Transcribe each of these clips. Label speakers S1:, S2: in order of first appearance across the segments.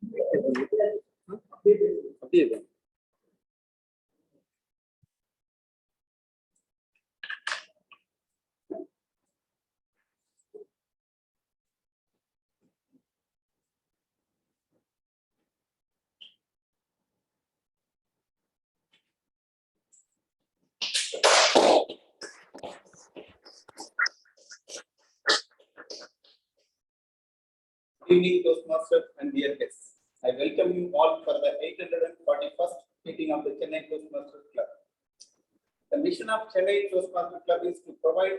S1: Good evening, Toastmasters and dear guests. I welcome you all for the 841st meeting of the Chennai Toastmasters Club. The mission of Chennai Toastmasters Club is to provide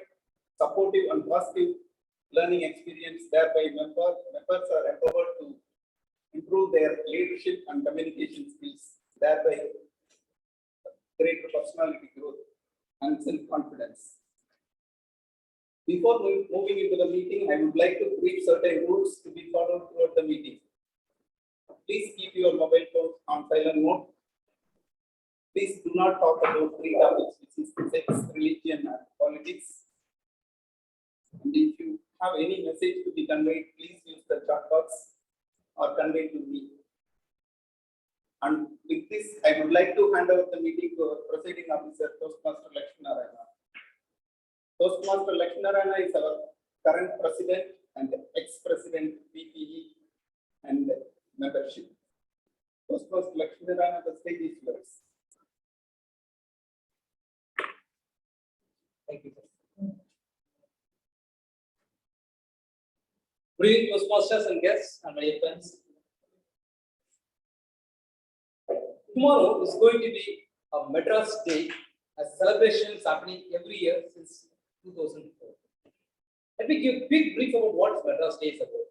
S1: supportive and positive learning experience, thereby members are empowered to improve their leadership and communication skills, thereby greater personality growth and self-confidence. Before moving into the meeting, I would like to brief certain rules to be followed throughout the meeting. Please keep your mobile phones on silent mode. Please do not talk about three topics, which is sex, religion, and politics. And if you have any message to be conveyed, please use the chat box or convey to me. And with this, I would like to hand over the meeting to our presiding officer, Toastmaster Lakshminarayana. Toastmaster Lakshminarayana is our current president and ex-president PPE and membership. Toastmaster Lakshminarayana, the stage is yours.
S2: Thank you. Good evening, Toastmasters and guests and my dear friends. Tomorrow is going to be a Madras Day, a celebration is happening every year since 2004. Let me give a quick brief about what Madras Day is about.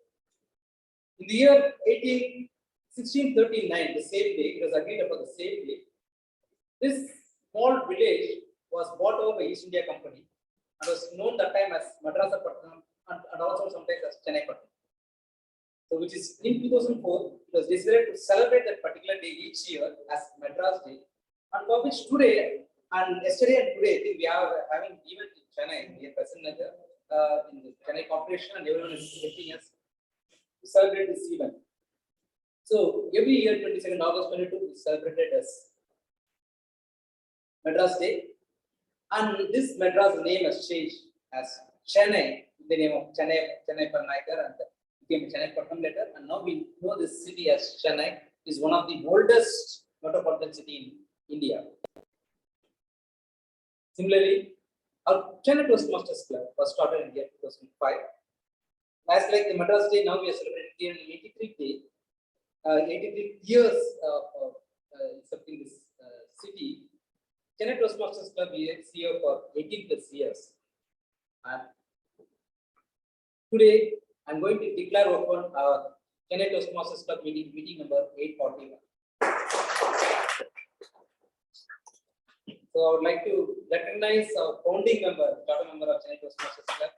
S2: In the year 1639, the same day, it was agreed upon the same day, this small village was bought over by East India Company and was known that time as Madrasapatnam and also sometimes as Chennai Patnam. So, which is in 2004, it was decided to celebrate that particular day each year as Madras Day, and for which today and yesterday and today, I think we are having event in Chennai, we are present in the Chennai Corporation, and everyone is helping us to celebrate this event. So, every year, 22nd August 22, is celebrated as Madras Day, and this Madras name has changed as Chennai, the name of Chennai Parnaikar, and became Chennai Patnam later, and now we know this city as Chennai is one of the oldest metropolitan city in India. Similarly, our Chennai Toastmasters Club was started in the year 2005. As like the Madras Day, now we are celebrating 83 years of accepting this city. Chennai Toastmasters Club is here for 18 plus years. And today, I'm going to declare open our Chennai Toastmasters Club meeting number 841. So I would like to recognize our founding member, charter member of Chennai Toastmasters Club.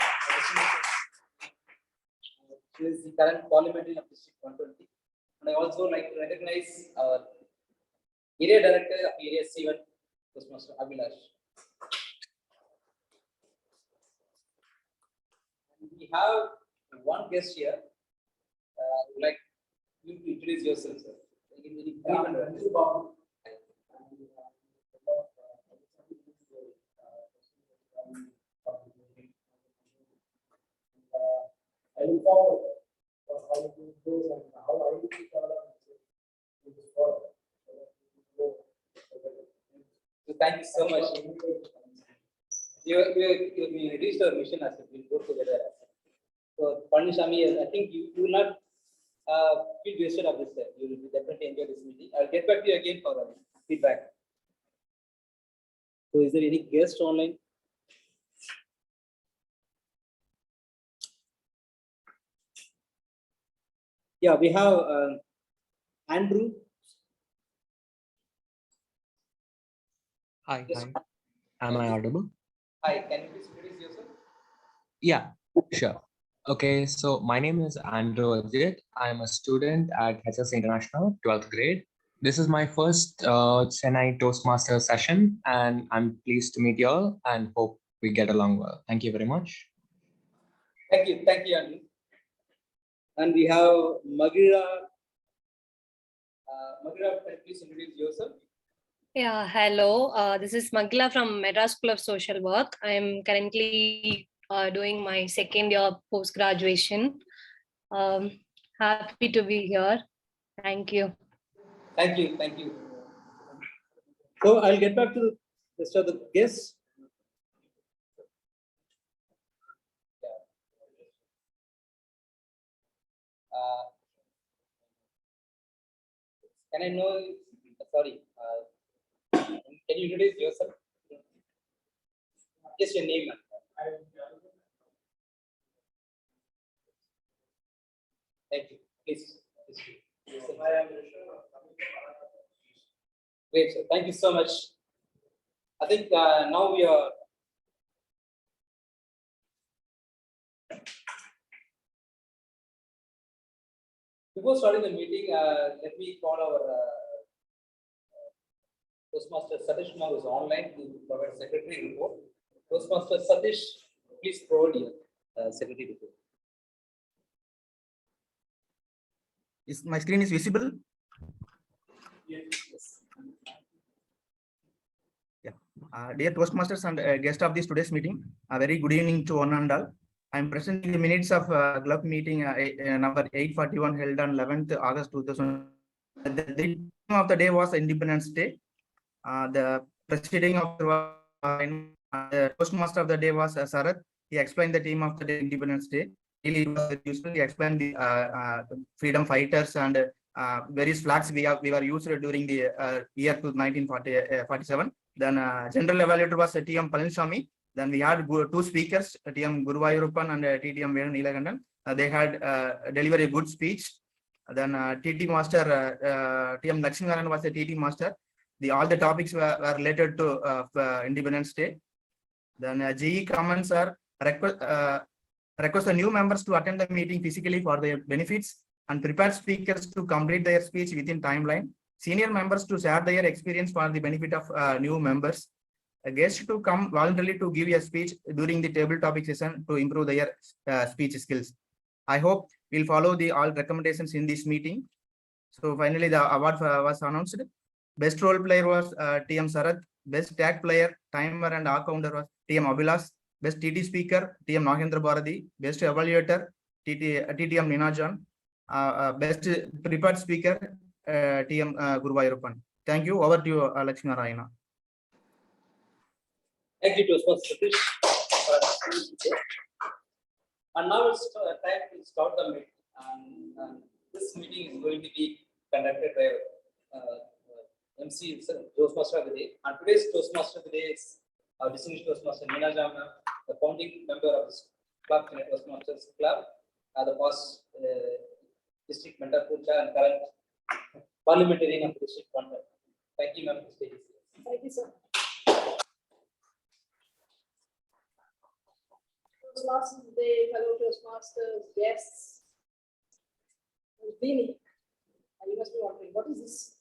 S2: She is the current parliamentarian of District 120. And I also like to recognize our area director of Area C1, Toastmaster Abhilash. And we have one guest here. I would like you to introduce yourself, sir.
S3: I look forward for how it goes and how I will be
S2: So thank you so much. You reached our mission as we go together. So Pandishami, I think you will not feel wasted of this. You will definitely enjoy this meeting. I'll get back to you again for feedback. So is there any guest online? Yeah, we have Andrew.
S4: Hi,
S2: Yes.
S4: hi. Am I audible?
S2: Hi, can you please introduce yourself?
S4: Yeah, sure. Okay, so my name is Andrew Ajit. I'm a student at HSC International, 12th grade. This is my first Chennai Toastmaster session, and I'm pleased to meet you all and hope we get along well. Thank you very much.
S2: Thank you, Andrew. And we have Magira Magila, can you please introduce yourself?
S5: Yeah, hello. This is Magila from Madras School of Social Work. I am currently doing my second year post graduation. Happy to be here. Thank you.
S2: Thank you. Thank you. So I'll get back to the rest of the guests. Can I know? Sorry. Can you introduce yourself? Just your name. Thank you. Please. Great, sir. Thank you so much. I think now we are. Before starting the meeting, let me call our Toastmaster Satish Kumar, who is online to provide secretary report. Toastmaster Satish, please provide your secretary report.
S6: My screen is visible?
S2: Yes.
S6: Yeah. Dear Toastmasters and guest of this today's meeting, a very good evening to one and all. I am presenting the minutes of club meeting number 841 held on 11th August 2000. The theme of the day was Independence Day. The presiding of the Toastmaster of the day was Sarath. He explained the theme of the day, Independence Day. He explained the freedom fighters and various flags we were used during the year 1947. Then general evaluator was T.M. Palaniswamy. Then we had two speakers, T.M. Guruvayurappan and T.T.M. Venu Neelakandan. They had delivered a good speech. Then T.T. Master, T.M. Lakshminaran was the T.T. Master. All the topics were related to Independence Day. Then GE comments are request the new members to attend the meeting physically for their benefits and prepare speakers to complete their speech within timeline. Senior members to share their experience for the benefit of new members. A guest to come voluntarily to give a speech during the table topic session to improve their speech skills. I hope we'll follow all recommendations in this meeting. So finally, the award was announced. Best role player was T.M. Sarath. Best tag player, timer and all-counter was T.M. Abhilas. Best TT speaker, T.M. Nagendra Bharati. Best evaluator, T.T.M. Ninajan. Best prepared speaker, T.M. Guruvayurappan. Thank you. Over to you, Lakshmi Narayana.
S2: Thank you, Toastmaster Satish. And now it's time to start the meeting. And this meeting is going to be conducted by MC Toastmaster of the day. And today's Toastmaster of the day is our distinguished Toastmaster Neena Jamna, the founding member of this club, Chennai Toastmasters Club, the past district mentor coach and current parliamentarian of the district contact. Thank you, ma'am.
S7: Thank you, sir. Toastmasters today, fellow Toastmasters, guests, Beanie. And you must be wondering, what is this?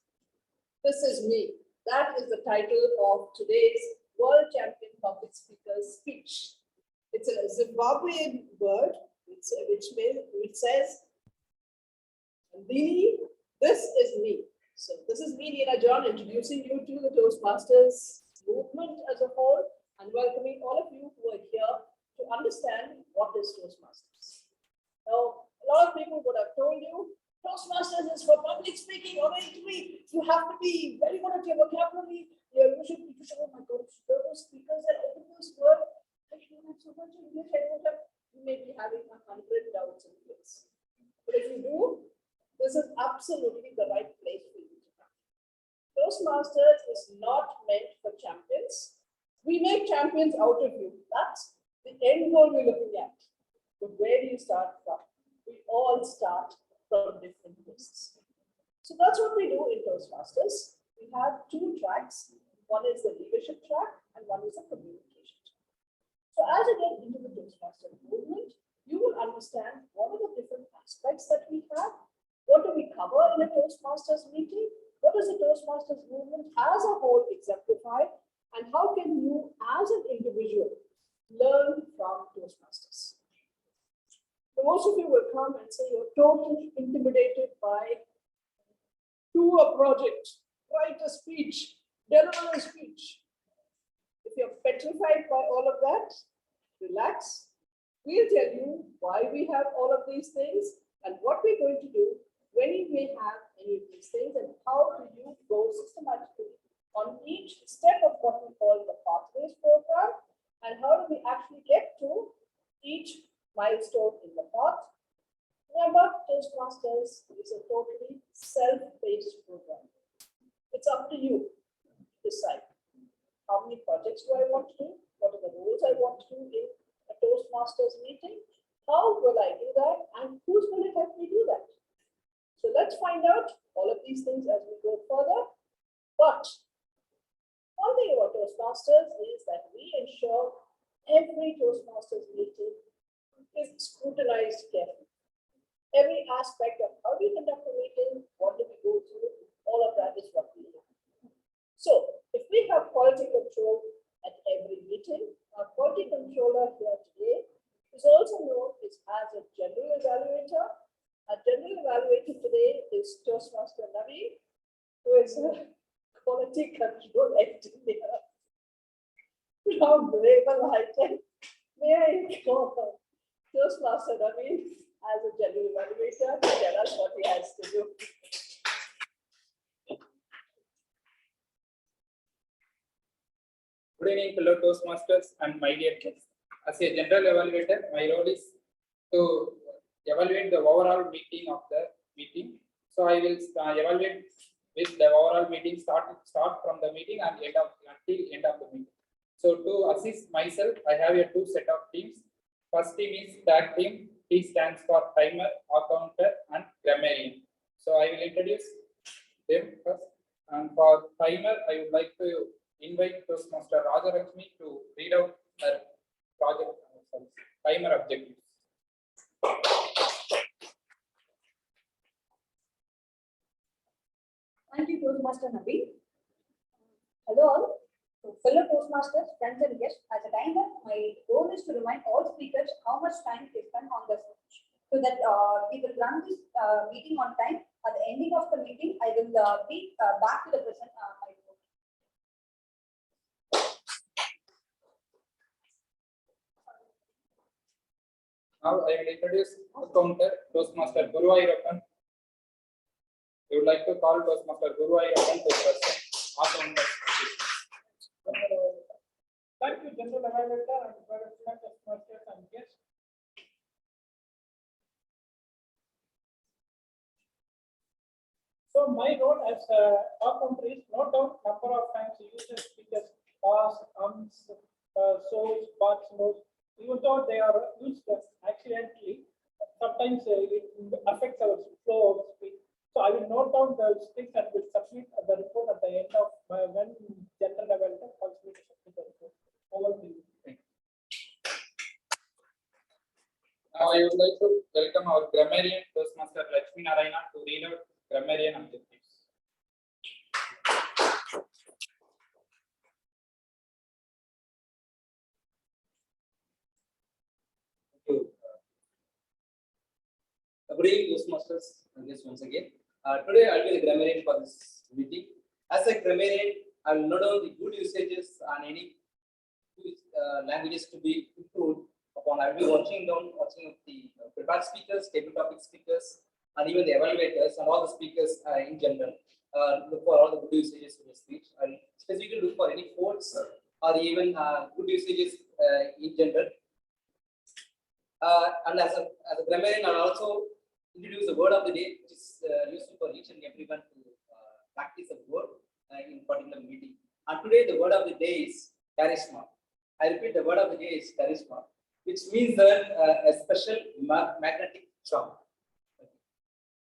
S7: This is me. That is the title of today's World Champion Public Speaker's speech. It's a Zimbabwean word, which says, Beanie, this is me. So this is me, Neena John, introducing you to the Toastmasters movement as a whole and welcoming all of you who are here to understand what is Toastmasters. Now, a lot of people would have told you, Toastmasters is for public speaking, or you have to be very good at your vocabulary. You should, oh my God, those speakers that open this word, I don't have so much English, you may be having 100 doubts in place. But if you do, this is absolutely the right place for you to come. Toastmasters is not meant for champions. We make champions out of you. That's the end goal we're looking at. But where do you start from? We all start from different places. So that's what we do in Toastmasters. We have two tracks. One is the leadership track and one is the communication track. So as you get into the Toastmaster movement, you will understand what are the different aspects that we have. What do we cover in a Toastmasters meeting? What does the Toastmasters movement as a whole exemplify? And how can you as an individual learn from Toastmasters? So most of you will come and say you're totally intimidated by do a project, write a speech, deliver a speech. If you're petrified by all of that, relax. We'll tell you why we have all of these things and what we're going to do when you may have any of these things and how do you go systematically on each step of what we call the pathways program and how do we actually get to each milestone in the path. Remember, Toastmasters is a totally self-paced program. It's up to you to decide how many projects do I want to do, what are the roles I want to do in a Toastmasters meeting, how will I do that, and who's going to help me do that? So let's find out all of these things as we go further. But one thing about Toastmasters is that we ensure every Toastmasters meeting is scrutinized carefully. Every aspect of how we conduct a meeting, what do we go through, all of that is what we do. So if we have quality control at every meeting, our quality controller here today is also known as a general evaluator. Our general evaluator today is Toastmaster Navi, who is a quality control engineer from Raven High Tech. May I call Toastmaster Navi as a general evaluator to tell us what he has to do.
S1: Good evening, fellow Toastmasters and my dear guests. As a general evaluator, my role is to evaluate the overall meeting of the meeting. So I will evaluate with the overall meeting start from the meeting and end of until end of the meeting. So to assist myself, I have a two set of teams. First team is tag team. T stands for timer, accounter, and grammarian. So I will introduce them first. And for timer, I would like to invite Toastmaster Rajarakshmi to read out her project timer objectives.
S8: Thank you, Toastmaster Nabi. Hello all. So, fellow Toastmasters, friends and guests, as a timer, my goal is to remind all speakers how much time they spend on the speech so that we will run this meeting on time. At the ending of the meeting, I will be back to the present my vote.
S1: Now I will introduce counter Toastmaster Guru Ayyappan. We would like to call Toastmaster Guru Ayyappan to present accounter.
S3: Thank you, General Evaluator and Toastmasters and guests. So my role as a accountant is note down number of times user speakers pass, ums, source, parts, notes, even though they are used accidentally, sometimes it affects our flow of speech. So I will note down those things and will submit the report at the end of when General Evaluator calls me to submit the report. Over to you.
S1: Now I would like to welcome our grammarian Toastmaster Lakshmi Narayana to read out grammarian objectives.
S2: Thank you. Good evening, Toastmasters. Yes, once again. Today I'll be the grammarian for this meeting. As a grammarian, I will note down the good usages and any languages to be improved upon. I will be watching the prepared speakers, table topic speakers, and even the evaluators and all the speakers in general. Look for all the good usages in the speech. I'll specifically look for any quotes or even good usages in general. And as a grammarian, I'll also introduce the word of the day, which is useful for each and everyone to practice a word in particular meeting. And today the word of the day is charisma. I repeat, the word of the day is charisma, which means that a special magnetic charm.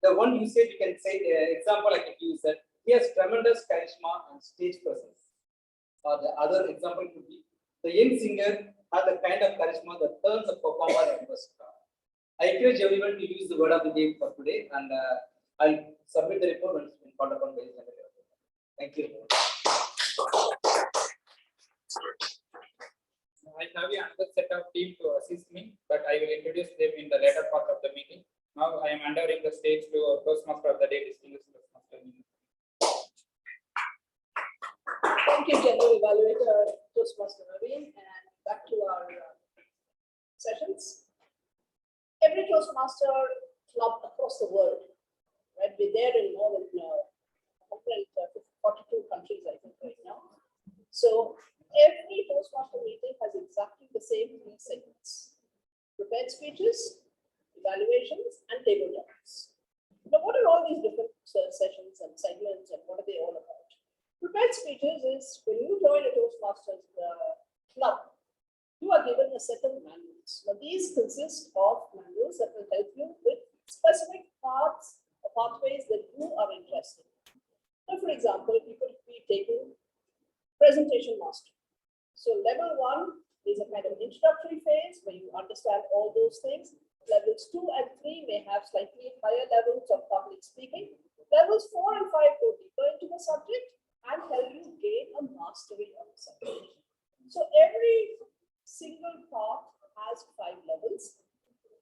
S2: The one usage you can say, example I can use that he has tremendous charisma and stage presence. Or the other example could be the young singer has the kind of charisma that turns a performer into a star. I encourage everyone to use the word of the day for today, and I'll submit the report when it's been called upon by the General. Thank you.
S1: I have another set of team to assist me, but I will introduce them in the later part of the meeting. Now I am handing the stage to our Toastmaster of the day, distinguished Toastmaster.
S7: you, General Evaluator Toastmaster Naveen, and back to our sessions. Every Toastmaster club across the world, right? We're there in more than 42 countries, I think, right now. So every Toastmaster meeting has exactly the same 3 segments: prepared speeches, evaluations, and table topics. Now, what are all these different sessions and segments, and what are they all about? Prepared speeches is when you join a Toastmasters club, you are given a set of manuals. Now, these consist of manuals that will help you with specific parts or pathways that you are interested in. So, for example, you could be taking presentation mastery. So, level 1 is a kind of introductory phase where you understand all those things. Levels 2 and 3 may have slightly higher levels of public speaking. Levels 4 and 5 go deeper into the subject and help you gain a mastery of the subject. So every single part has 5 levels.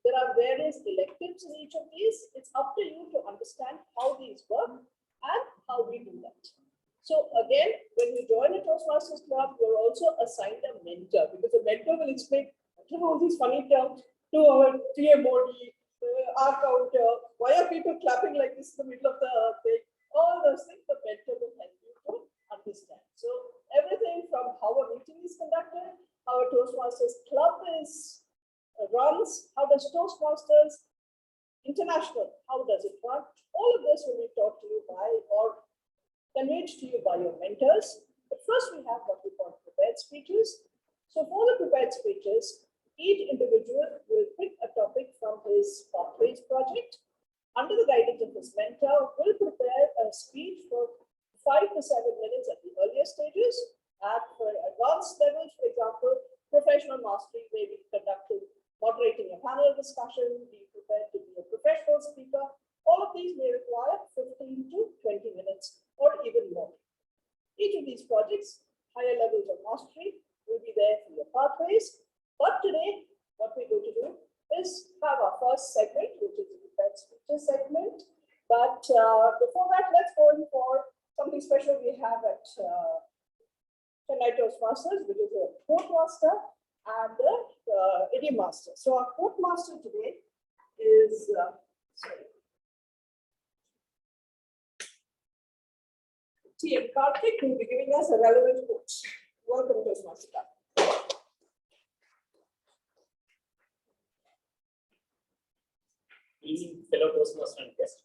S7: There are various electives in each of these. It's up to you to understand how these work and how we do that. So again, when you join a Toastmasters club, you're also assigned a mentor, because a mentor will explain all these funny terms to our Tmod, our counter. Why are people clapping like this in the middle of the thing? All those things the mentor will help you to understand. So everything from how a meeting is conducted, how a Toastmasters club is runs, how does Toastmasters International, how does it run? All of this will be taught to you by or conveyed to you by your mentors. But first we have what we call prepared speeches. So for the prepared speeches, each individual will pick a topic from his Pathways project. Under the guidance of his mentor, will prepare a speech for 5 to 7 minutes at the earlier stages. And for advanced levels, for example, professional mastery may be conducted, moderating a panel discussion, be prepared to be a professional speaker. All of these may require 15 to 20 minutes or even more. Each of these projects, higher levels of mastery, will be there for your pathways. But today, what we're going to do is have our first segment, which is the prepared speeches segment. But before that, let's go in for something special we have at Chennai Toastmasters, which is a quote master and the idiom master. So our quote master today is T.M. Karthik, who will be giving us a relevant quote. Welcome, Toastmaster.
S9: Evening, fellow Toastmaster and guest.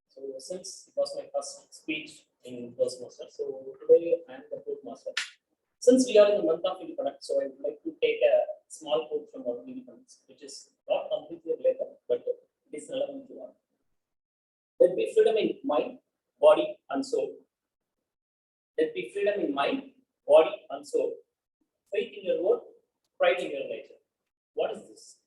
S9: So since it was my first speech in Toastmaster, so today I am the quote master. Since we are in the month of Independence, so I would like to take a small quote from our Independence, which is not completely related, but it is relevant to us. There be freedom in mind, body, and soul. There be freedom in mind, body, and soul. Faith in your word, pride in your nature. What is this?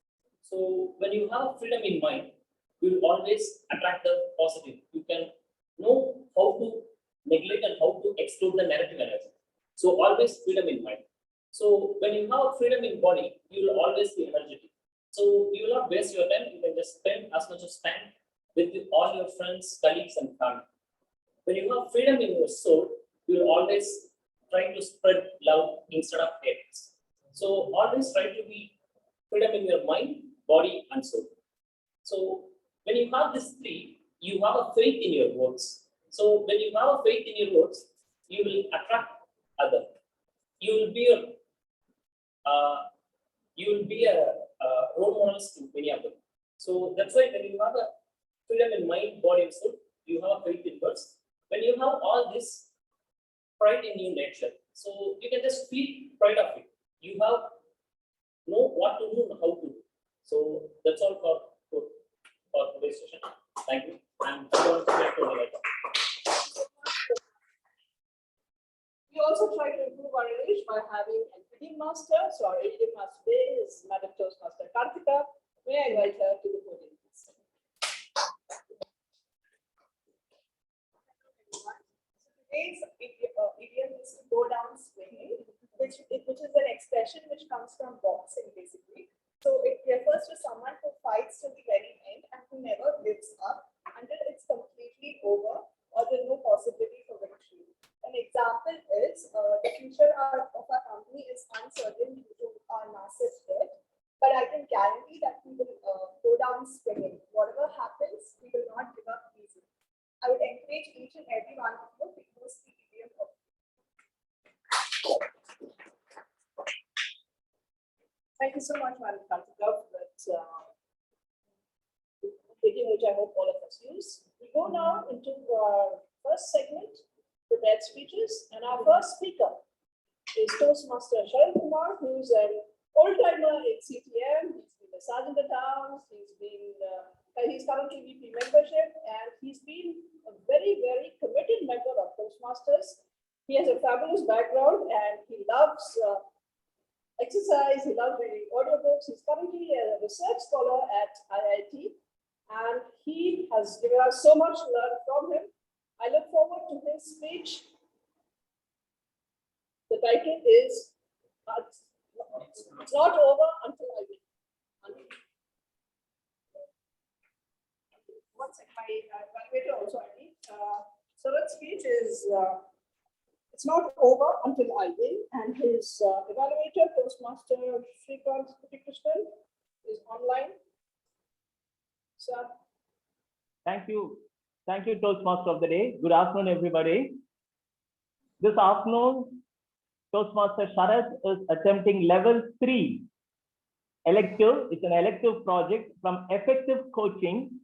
S9: So when you have freedom in mind, you will always attract the positive. You can know how to neglect and how to exclude the negative energy. So always freedom in mind. So when you have freedom in body, you will always be energetic. So you will not waste your time. You can just spend as much as time with all your friends, colleagues, and family. When you have freedom in your soul, you will always try to spread love instead of hate. So always try to be freedom in your mind, body, and soul. So when you have these 3, you have a faith in your words. So when you have a faith in your words, you will attract other. You will be a role models to many of them. So that's why when you have a freedom in mind, body, and soul, you have a faith in words. When you have all this pride in your nature, so you can just feel pride of it. You have know what to do and how to do. So that's all for today's session. Thank you. And
S7: we also try to improve our English by having an idiom master. So our idiom master today is Madam Toastmaster Karthika. May I invite her to the podium? Today's idiom is to go down swinging, which is an expression which comes from boxing basically. So it refers to someone who fights till the very end and who never gives up until it's completely over or there's no possibility for victory. An example is the future
S8: winning. Whatever happens, we will not give up easily. I would encourage each and every one of you to use the idiom of Thank you so much, Madam Kartika, for that idiom which I hope all of us use. We go now into our first segment, prepared speeches, and our first speaker is Toastmaster Sharan Kumar, who is an old-timer in CTM. He's been a sergeant at arms, he's currently VP membership, and he's been a very, very committed member of Toastmasters. He has a fabulous background and he loves exercise, he loves reading audiobooks. He's currently a research scholar at IIT, and he has given us so much to learn from him. I look forward to his speech. The title is It's Not Over Until I Win. One second, my evaluator also I need. So that speech is It's Not Over Until I Win, and his evaluator, Toastmaster Shrikant Krishnan, is online. Sir.
S10: Thank you. Thank you, Toastmaster of the Day. Good afternoon, everybody. This afternoon, Toastmaster Sharath is attempting level 3 elective. It's an elective project from effective coaching.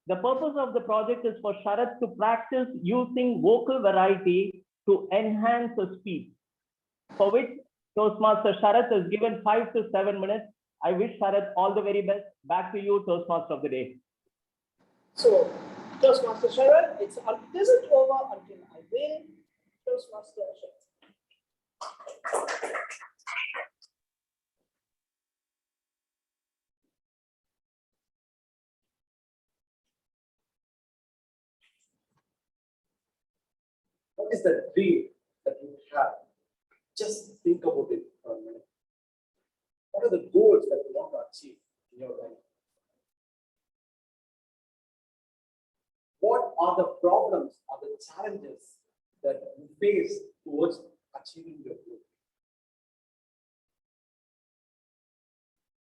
S10: The purpose of the project is for Sharath to practice using vocal variety to enhance the speech, for which Toastmaster Sharath is given 5 to 7 minutes. I wish Sharath all the very best. Back to you, Toastmaster of the Day.
S7: So, Toastmaster Sharan, it isn't over until I win. Toastmaster Sharan.
S1: What is the dream that you have? Just think about it for a minute. What are the goals that you want to achieve in your life? What are the problems or the challenges that you face towards achieving your goal?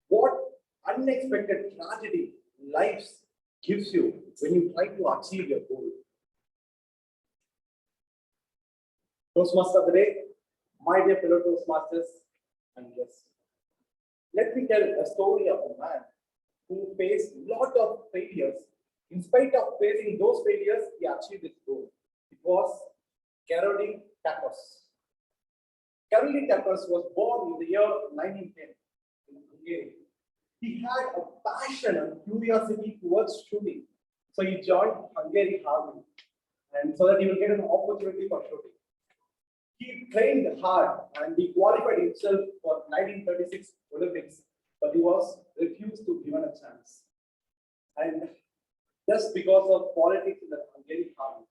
S1: What unexpected tragedy life gives you when you try to achieve your goal? Toastmaster of the Day, my dear fellow Toastmasters and guests, let me tell a story of a man who faced a lot of failures. In spite of facing those failures, he achieved his goal. It was Caroline Tapas. Caroline Tapas was born in the year 1910 in Hungary. He had a passion and curiosity towards shooting. So he joined Hungary Army, and so that he will get an opportunity for shooting. He trained hard and he qualified himself for 1936 Olympics, but he was refused to given a chance. And just because of politics in the Hungary army.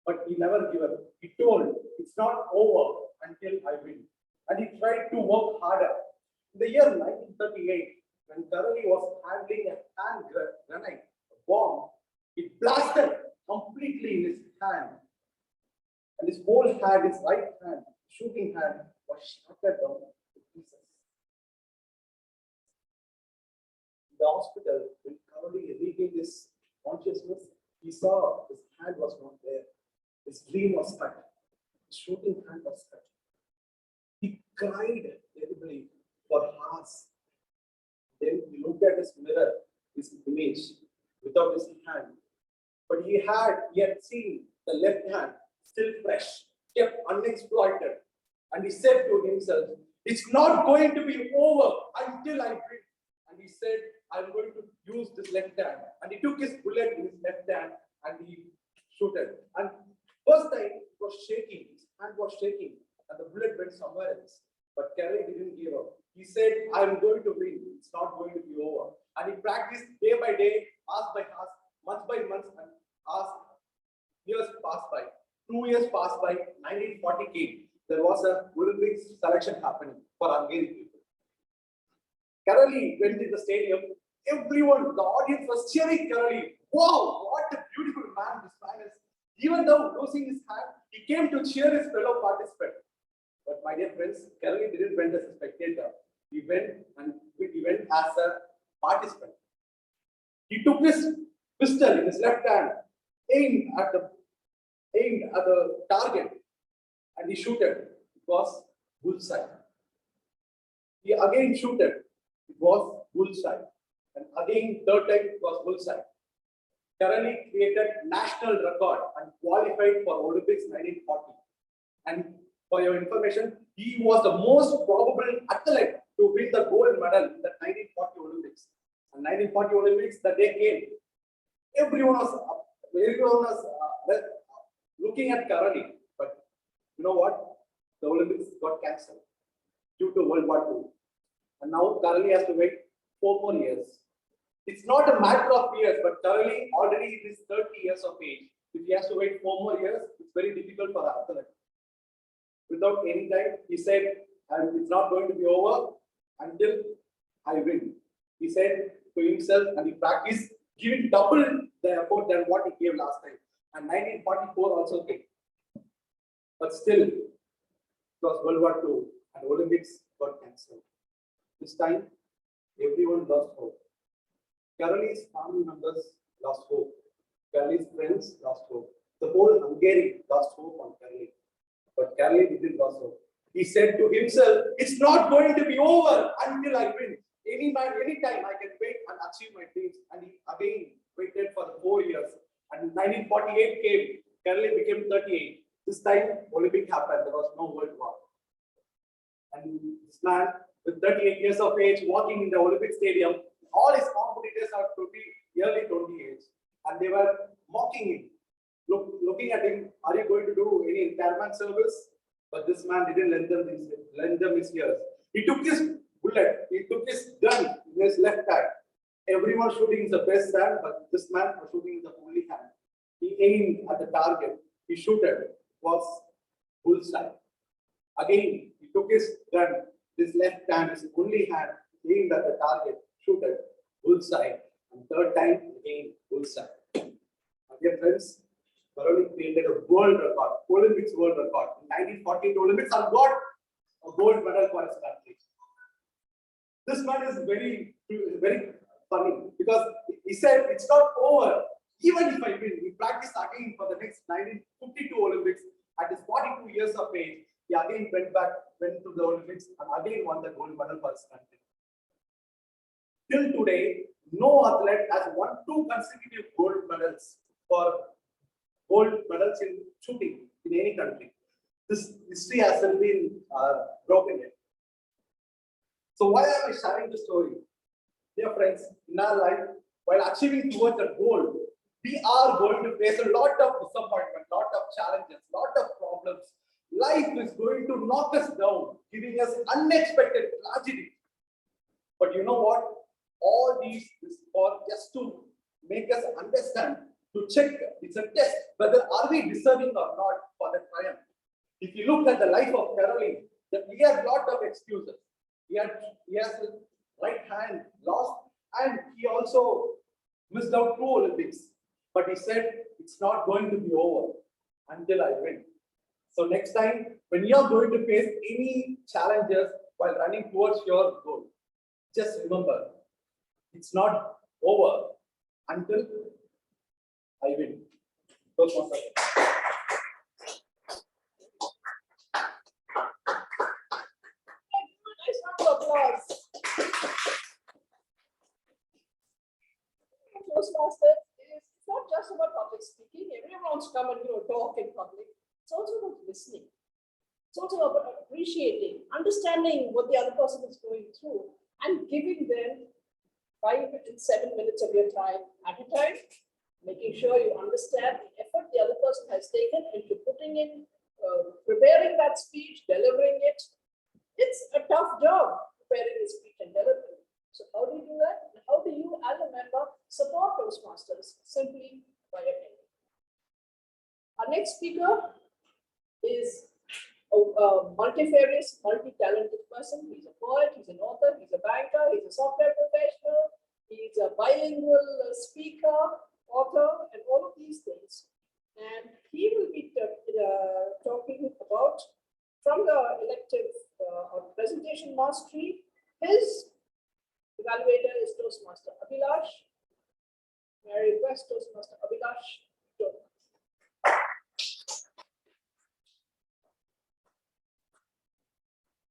S1: But he never gave up. He told, it's not over until I win. And he tried to work harder. In the year 1938, when Karoli was handling a hand grenade, a bomb, it blasted completely in his hand. And his whole hand, his right hand, shooting hand, was shattered down to pieces. In the hospital, when Karoli regained his consciousness, he saw his hand was not there. His dream was cut. His shooting hand was cut. He cried terribly for hours. Then he looked at his mirror, his image, without his hand. But he had seen the left hand still fresh, kept unexploited. And he said to himself, it's not going to be over until I win. And he said, I'm going to use this left hand. And he took his bullet in his left hand and he shot it. And first time it was shaking, his hand was shaking, and the bullet went somewhere else. But Kerry didn't give up. He said, I'm going to win. It's not going to be over. And he practiced day by day, hours by hours, month by month, and years passed by. 2 years passed by, 1940 came. There was a Olympics selection happening for Hungary people. Karoli went to the stadium. Everyone, the audience was cheering Karoli. Wow, what a beautiful man this man is. Even though losing his hand, he came to cheer his fellow participant. But my dear friends, Karoli didn't went as a spectator. He went as a participant.
S11: He took his pistol in his left hand, aimed at the target, and he shot it. It was bullseye. He again shot it. It was bullseye. And again, third time it was bullseye. Currently created national record and qualified for Olympics 1940. And for your information, he was the most probable athlete to win the gold medal in the 1940 Olympics. And 1940 Olympics, the day came. Everyone was looking at Karali, but you know what? The Olympics got cancelled due to World War II. And now Karali has to wait 4 more years. It's not a matter of years, but Karali already is 30 years of age. If he has to wait 4 more years, it's very difficult for the athlete. Without any time, he said, and it's not going to be over until I win. He said to himself, and he practiced giving double the effort than what he gave last time. And 1944 also came. But still, it was World War II and Olympics got cancelled. This time, everyone lost hope. Karali's family members lost hope. Karali's friends lost hope. The whole Hungary lost hope on Karali. But Karali didn't lose hope. He said to himself, it's not going to be over until I win. Any time I can wait and achieve my dreams. And he again waited for the 4 years. And 1948 came. Karali became 38. This time, Olympic happened. There was no World War. And this man, with 38 years of age, walking in the Olympic Stadium, all his competitors are early 20 age. And they were mocking him. Looking at him, are you going to do any retirement service? But this man didn't lend them his ears. He took his bullet, he took his gun in his left hand. Everyone shooting in the best hand, but this man was shooting in the only hand. He aimed at the target. He shot it. It was bullseye. Again, he took his gun, his left hand, his only hand, aimed at the target, shoot it, bullseye. And third time, again, bullseye. Dear friends, Karali created a world record, Olympics world record. In 1948 Olympics, and got a gold medal for his country. This man is very, very funny because he said it's not over. Even if I win, he practiced again for the next 1952 Olympics. At his 42 years of age, he again went to the Olympics and again won the gold medal for his country. Till today, no athlete has won 2 consecutive gold medals in shooting in any country. This history hasn't been broken yet. So why am I sharing this story? Dear friends, in our life, while achieving towards a goal, we are going to face a lot of disappointment, lot of challenges, lot of problems. Life is going to knock us down, giving us unexpected tragedy. But you know what? All these is for just to make us understand, to check, it's a test, whether are we deserving or not for the triumph. If you look at the life of Caroline, he has a lot of excuses. He has his right hand lost, and he also missed out 2 Olympics. But he said, it's not going to be over until I win. So next time, when you are going to face any challenges while running towards your goal, just remember, it's not over until I win. Nice
S7: round of applause. Toastmasters is not just about public speaking. Everyone wants to come and talk in public. It's also about listening. It's also about appreciating, understanding what the other person is going through, and giving them 5 and 7 minutes of your time at a time, making sure you understand the effort the other person has taken into putting in, preparing that speech, delivering it. It's a tough job preparing a speech and delivering it. So how do you do that? And how do you, as a member, support Toastmasters? Simply by attending. Our next speaker is a multifarious, multi-talented person. He's a poet, he's an author, he's a banker, he's a software professional, he's a bilingual speaker, author, and all of these things. And he will be talking about, from the elective or presentation mastery, his evaluator is Toastmaster Abhilash. Vice Toastmaster Abhilash.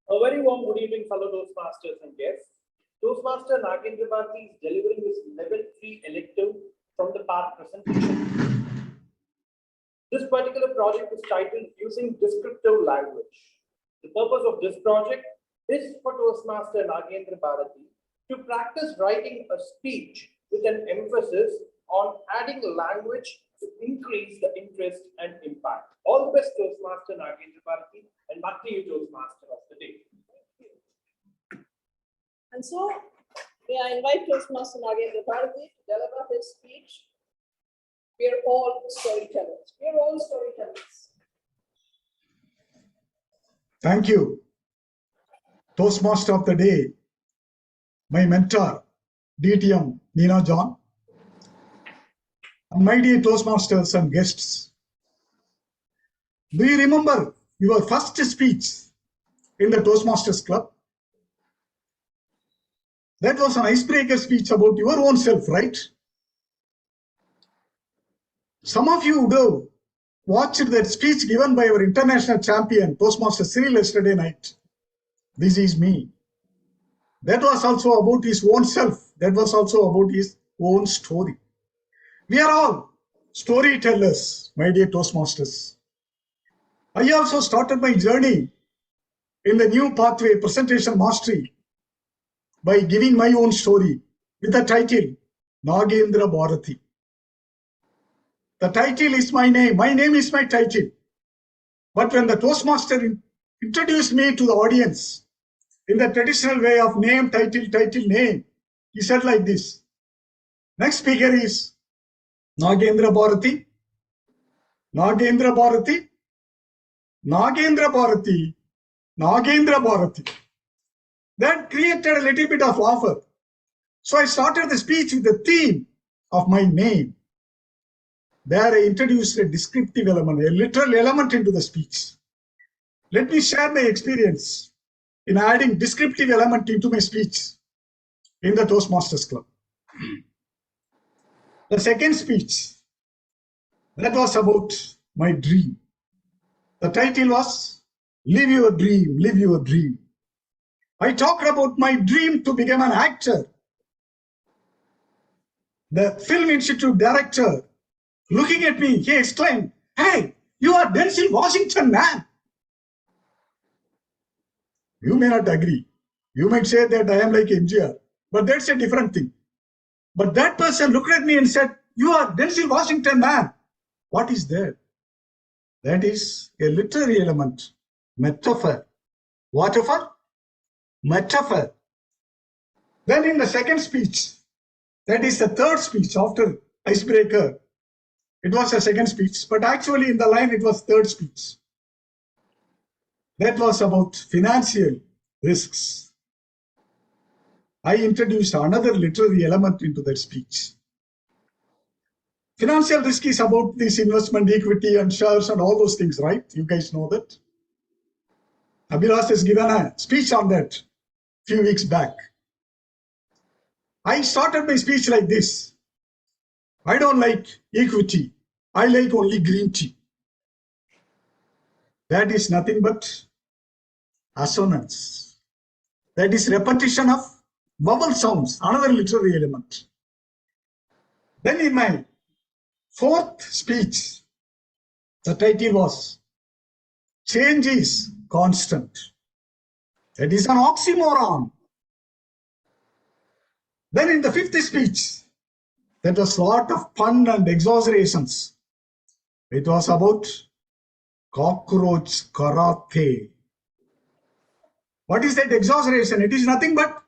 S12: A very warm good evening, fellow Toastmasters and guests. Toastmaster Nagendra Bharati is delivering his level 3 elective from the past presentation. This particular project is titled Using Descriptive Language. The purpose of this project is for Toastmaster Nagendra Bharati to practice writing a speech with an emphasis on adding language to increase the interest and impact. All the best, Toastmaster Nagendra Bharati, and back to you, Toastmaster of the day.
S7: And so, may I invite Toastmaster Nagendra Bharati to deliver his speech. We are all storytellers. We are all storytellers.
S13: Thank you. Toastmaster of the day, my mentor, DTM Neena John, and my dear Toastmasters and guests. Do you remember your first speech in the Toastmasters Club? That was an icebreaker speech about your own self, right? Some of you would have watched that speech given by our international champion, Toastmaster Cyril, yesterday night. This is me. That was also about his own self. That was also about his own story. We are all storytellers, my dear Toastmasters. I also started my journey in the new pathway, presentation mastery, by giving my own story with the title Nagendra Bharati. The title is my name. My name is my title. But when the Toastmaster introduced me to the audience in the traditional way of name, title, name, he said like this. Next speaker is Nagendra Bharati. Nagendra Bharati. Nagendra Bharati. Nagendra Bharati. That created a little bit of laughter. So I started the speech with the theme of my name. There I introduced a descriptive element, a literal element into the speech. Let me share my experience in adding descriptive element into my speech in the Toastmasters Club. The second speech, that was about my dream. The title was Live Your Dream, Live Your Dream. I talked about my dream to become an actor. The Film Institute director, looking at me, he exclaimed, "Hey, you are Denzel Washington, man." You may not agree. You might say that I am like MGR, but that's a different thing. But that person looked at me and said, "You are Denzel Washington, man." What is that? That is a literary element, metaphor. Whatever? Metaphor. Then in the second speech, that is the third speech after icebreaker, it was a second speech, but actually in the line it was third speech. That was about financial risks. I introduced another literary element into that speech. Financial risk is about this investment, equity and shares and all those things, right? You guys know that. Abhilash has given a speech on that a few weeks back. I started my speech like this. I don't like equity. I like only green tea. That is nothing but assonance. That is repetition of vowel sounds, another literary element. Then in my fourth speech, the title was Change is Constant. That is an oxymoron. Then in the fifth speech, that was a lot of pun and exaggerations. It was about cockroach karate. What is that exaggeration? It is nothing but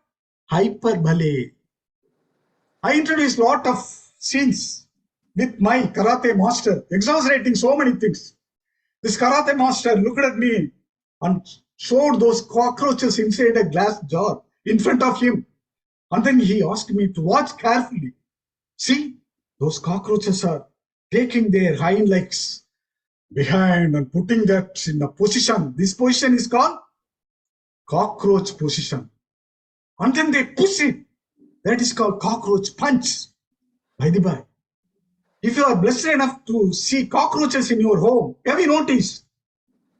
S13: hyperbole. I introduced a lot of scenes with my karate master, exaggerating so many things. This karate master looked at me and showed those cockroaches inside a glass jar in front of him. And then he asked me to watch carefully. See, those cockroaches are taking their hind legs behind and putting that in a position. This position is called cockroach position. And then they push it. That is called cockroach punch. By the by, If you are blessed enough to see cockroaches in your home, have you noticed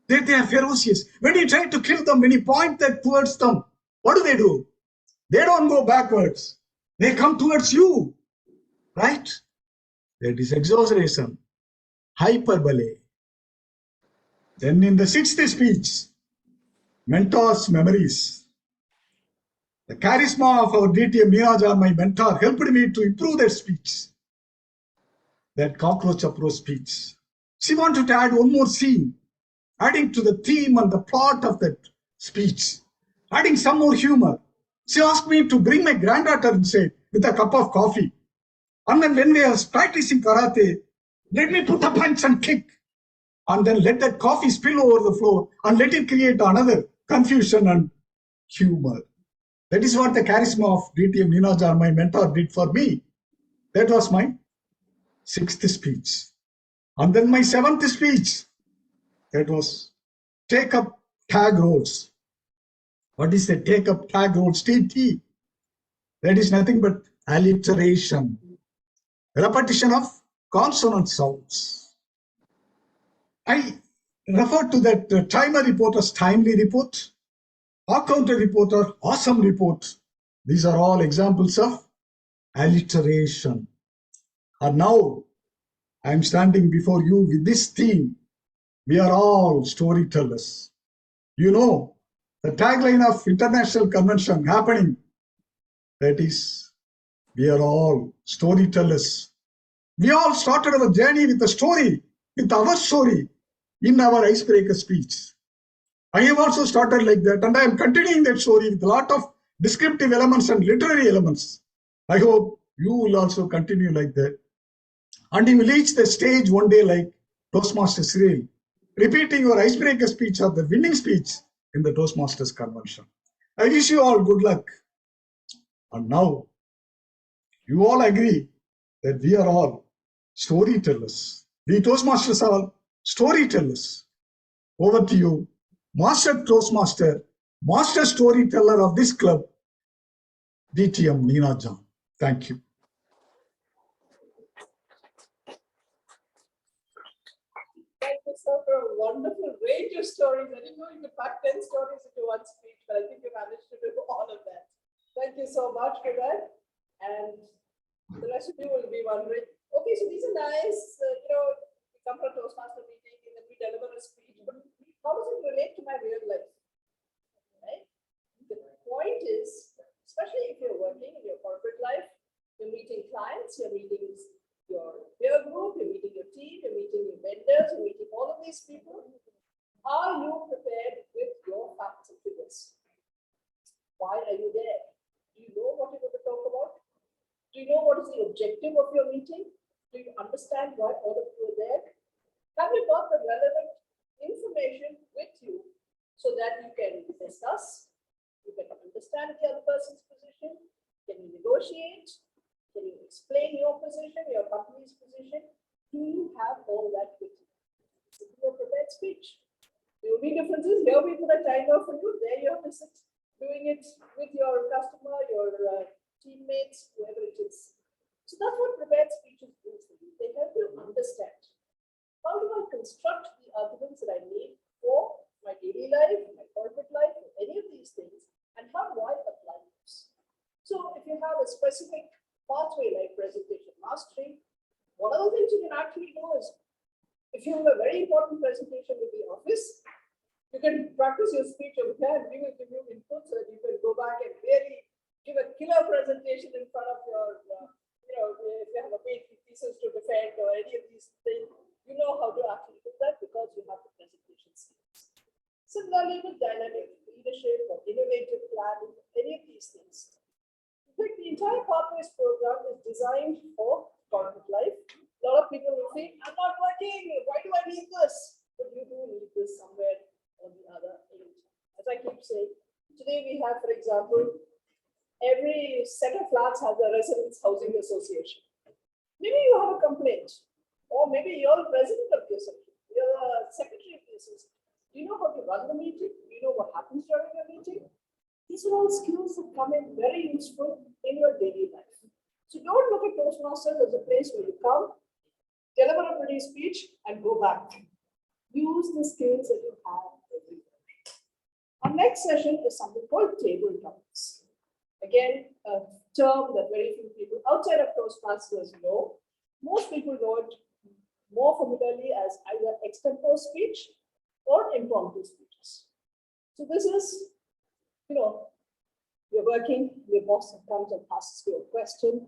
S13: that they are ferocious? When you try to kill them, when you point that towards them, what do? They don't go backwards. They come towards you, right? That is exaggeration, hyperbole. Then in the sixth speech, mentors' memories. The charisma of our DTM Neeraj, my mentor, helped me to improve that speech. That cockroach approach speech. She wanted to add one more scene, adding to the theme and the plot of that speech, adding some more humor. She asked me to bring my granddaughter inside with a cup of coffee. And then when we were practicing karate, let me put a punch and kick. And then let that coffee spill over the floor and let it create another confusion and humor. That is what the charisma of DTM Neeraj, my mentor, did for me. That was my sixth speech. And then my seventh speech, that was take up tag roads. What is the take up tag roads? TT. That is nothing but alliteration, repetition of consonant sounds. I refer to that timer report as timely report, accountant report or awesome report. These are all examples of alliteration. And now I am standing before you with this theme. We are all storytellers. You know, the tagline of international convention happening, that is, we are all storytellers. We all started our journey with a story, with our story in our icebreaker speech. I have also started like that, and I am continuing that story with a lot of descriptive elements and literary elements. I hope you will also continue like that. And you will reach the stage one day like Toastmaster Cyril, repeating your icebreaker speech or the winning speech in the Toastmasters convention. I wish you all good luck. And now, you all agree that we are all storytellers. We Toastmasters are all storytellers. Over to you, Master Toastmaster, Master Storyteller of this club, DTM Neeraj. Thank you.
S7: Thank you, sir, for a wonderful range of stories. I didn't know you could pack 10 stories into one speech, but I think you managed to do all of that. Thank you so much for that. And the rest of you will be wondering, okay, so these are nice, we come from a Toastmaster meeting and then we deliver a speech, but how does it relate to my real life? Right? The point is, especially if you're working in your corporate life, you're meeting clients, you're meeting your peer group, you're meeting your team, you're meeting your vendors, you're meeting all of these people. Are you prepared with your facts and figures? Why are you there? Do you know what you're going to talk about? Do you know what is the objective of your meeting? Do you understand why all of you are there? Have you got the relevant information with you so that you can discuss, you can understand the other person's position, can you negotiate, can you explain your position, your company's position? Do you have all that with you? This is your prepared speech. The only difference is here we put a timer for you, there you have to sit doing it with your customer, your teammates, whoever it is. So that's what prepared speeches do for you. They help you understand. How do I construct the arguments that I need for my daily life, my corporate life, any of these things, and how do I apply this? So if you have a specific pathway like presentation mastery, one of the things you can actually do is, if you have a very important presentation with the office, you can practice your speech over here and we will give you input so that you can go back and really give a killer presentation in front of your, if you have a big thesis to defend or any of these things, you know how to actually do that because you have the presentation skills. Similarly with dynamic leadership or innovative planning, any of these things. In fact, the entire Pathways program is designed for corporate life. A lot of people will think, I'm not working, why do I need this? But you do need this somewhere or the other. As I keep saying, today we have, for example, every set of flats has a residence housing association. Maybe you have a complaint, or maybe you're the president of the association, you're a secretary of the association. Do you know how to run the meeting? Do you know what happens during a meeting? These are all skills that come in very useful in your daily life. So don't look at Toastmasters as a place where you come, deliver a pretty speech, and go back. Use the skills that you have everywhere. Our next session is something called table topics. Again, a term that very few people outside of Toastmasters know. Most people know it more familiarly as either extempore speech or impromptu speeches. So this is, you're working, your boss comes and asks you a question.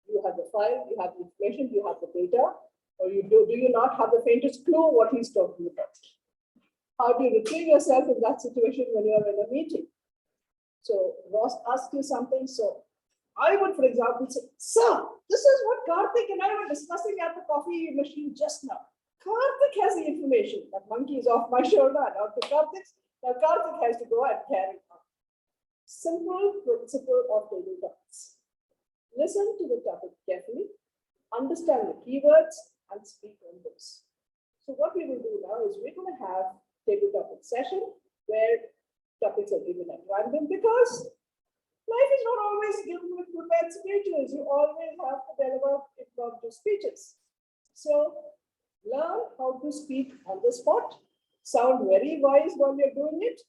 S7: You have the file, you have the information, you have the data, or do you not have the faintest clue what he's talking about? How do you retrieve yourself in that situation when you're in a meeting? So Ross asks you something, so I would, for example, say, sir, this is what Karthik and I were discussing at the coffee machine just now. Karthik has the information. That monkey is off my shoulder and out to Karthik. Now Karthik has to go and carry on. Simple principle of table topics. Listen to the topic carefully, understand the keywords, and speak on those. So what we will do now is we're going to have table topic session where topics are given at random because life is not always given with prepared speeches. You always have to deliver impromptu speeches. So learn how to speak on the spot, sound very wise while you're doing it,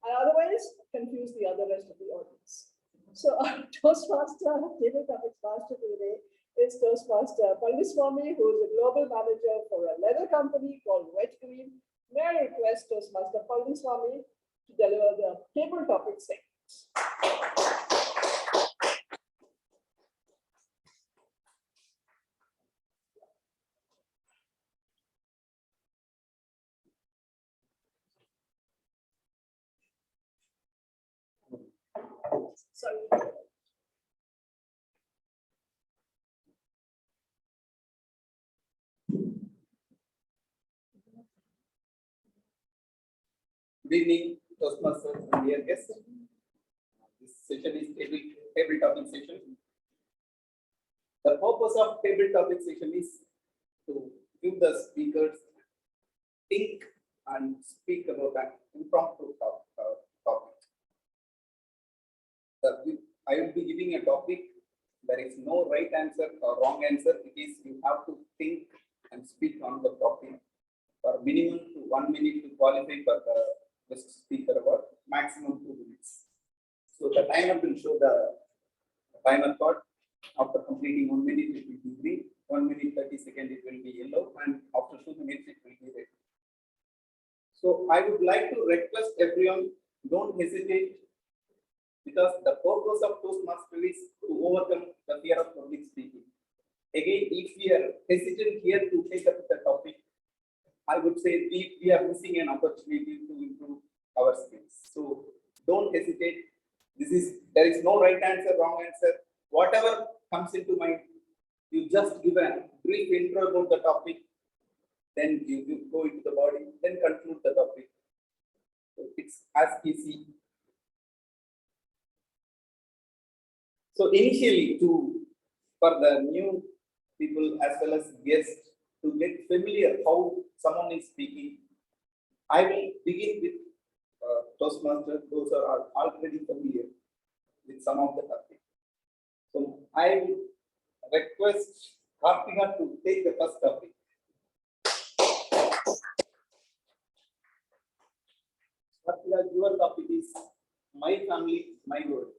S7: and otherwise confuse the other rest of the audience. So our Toastmaster, table topics master today is Toastmaster Palliswamy, who is a global manager for a leather company called Wet Green. May I request Toastmaster Palliswamy to deliver the table topic segment. Sorry.
S1: Good evening, Toastmasters and dear guests. This session is table topic session. The purpose of table topic session is to give the speakers think and speak about an impromptu topic. I will be giving a topic. There is no right answer or wrong answer. It is you have to think and speak on the topic for minimum to 1 minute to qualify for the best speaker award, maximum 2 minutes. So the timer will show the timer card. After completing 1 minute, it will be green. 1 minute 30 seconds, it will be yellow, and after 2 minutes, it will be red. So I would like to request everyone, don't hesitate, because the purpose of Toastmaster is to overcome the fear of public speaking. Again, if we are hesitant here to take up the topic, I would say we are missing an opportunity to improve our skills. So don't hesitate. There is no right answer, wrong answer. Whatever comes into mind, you just give a brief intro about the topic, then you go into the body, then conclude the topic. So it's as easy. So initially, for the new people as well as guests to get familiar how someone is speaking, I will begin with Toastmasters. Those are already familiar with some of the topics. So I will request Karthika to take the first topic. Karthika, your topic is My Family, My World.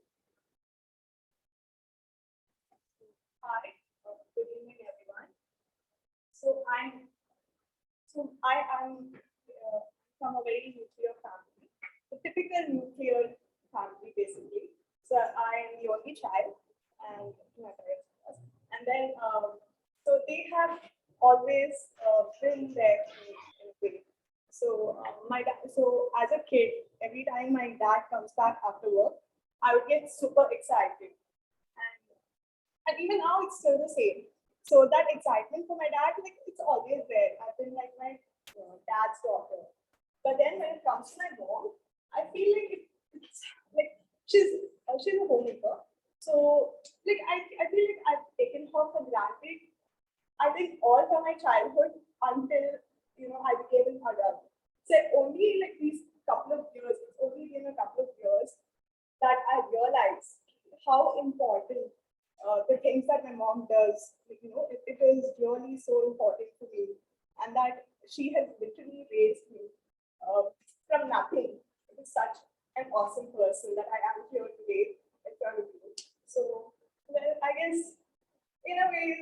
S8: Hi, good evening, everyone. So I am from a very nuclear family, a typical nuclear family, basically. So I am the only child, and my parents was. And then, so they have always been there in a way. So so as a kid, every time my dad comes back after work, I would get super excited. And even now it's still the same. So that excitement for my dad, like it's always there. I've been like my dad's daughter. But then when it comes to my mom, I feel like it's like she's a homemaker. So like I feel like I've taken her for granted. I think all from my childhood until I became an adult. So only like these couple of years, it's only been a couple of years that I realized how important
S7: the things that my mom does, it is really so important to me, and that she has literally raised me from nothing. It is such an awesome person that I am here today in front of you. So, well, I guess in a way,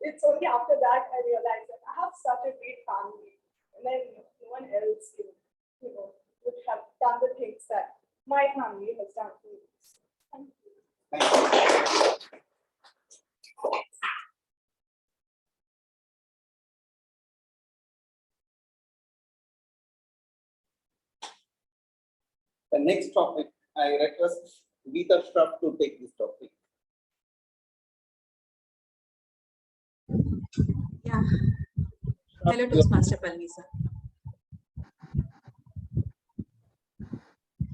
S7: it's only after that I realized that I have such a great family, and then no one else, would have done the things that my family has done for me. Thank you.
S1: Thank you. The next topic, I request Geeta Shroff to take this topic.
S14: Yeah. Hello, Toastmaster Palmisa.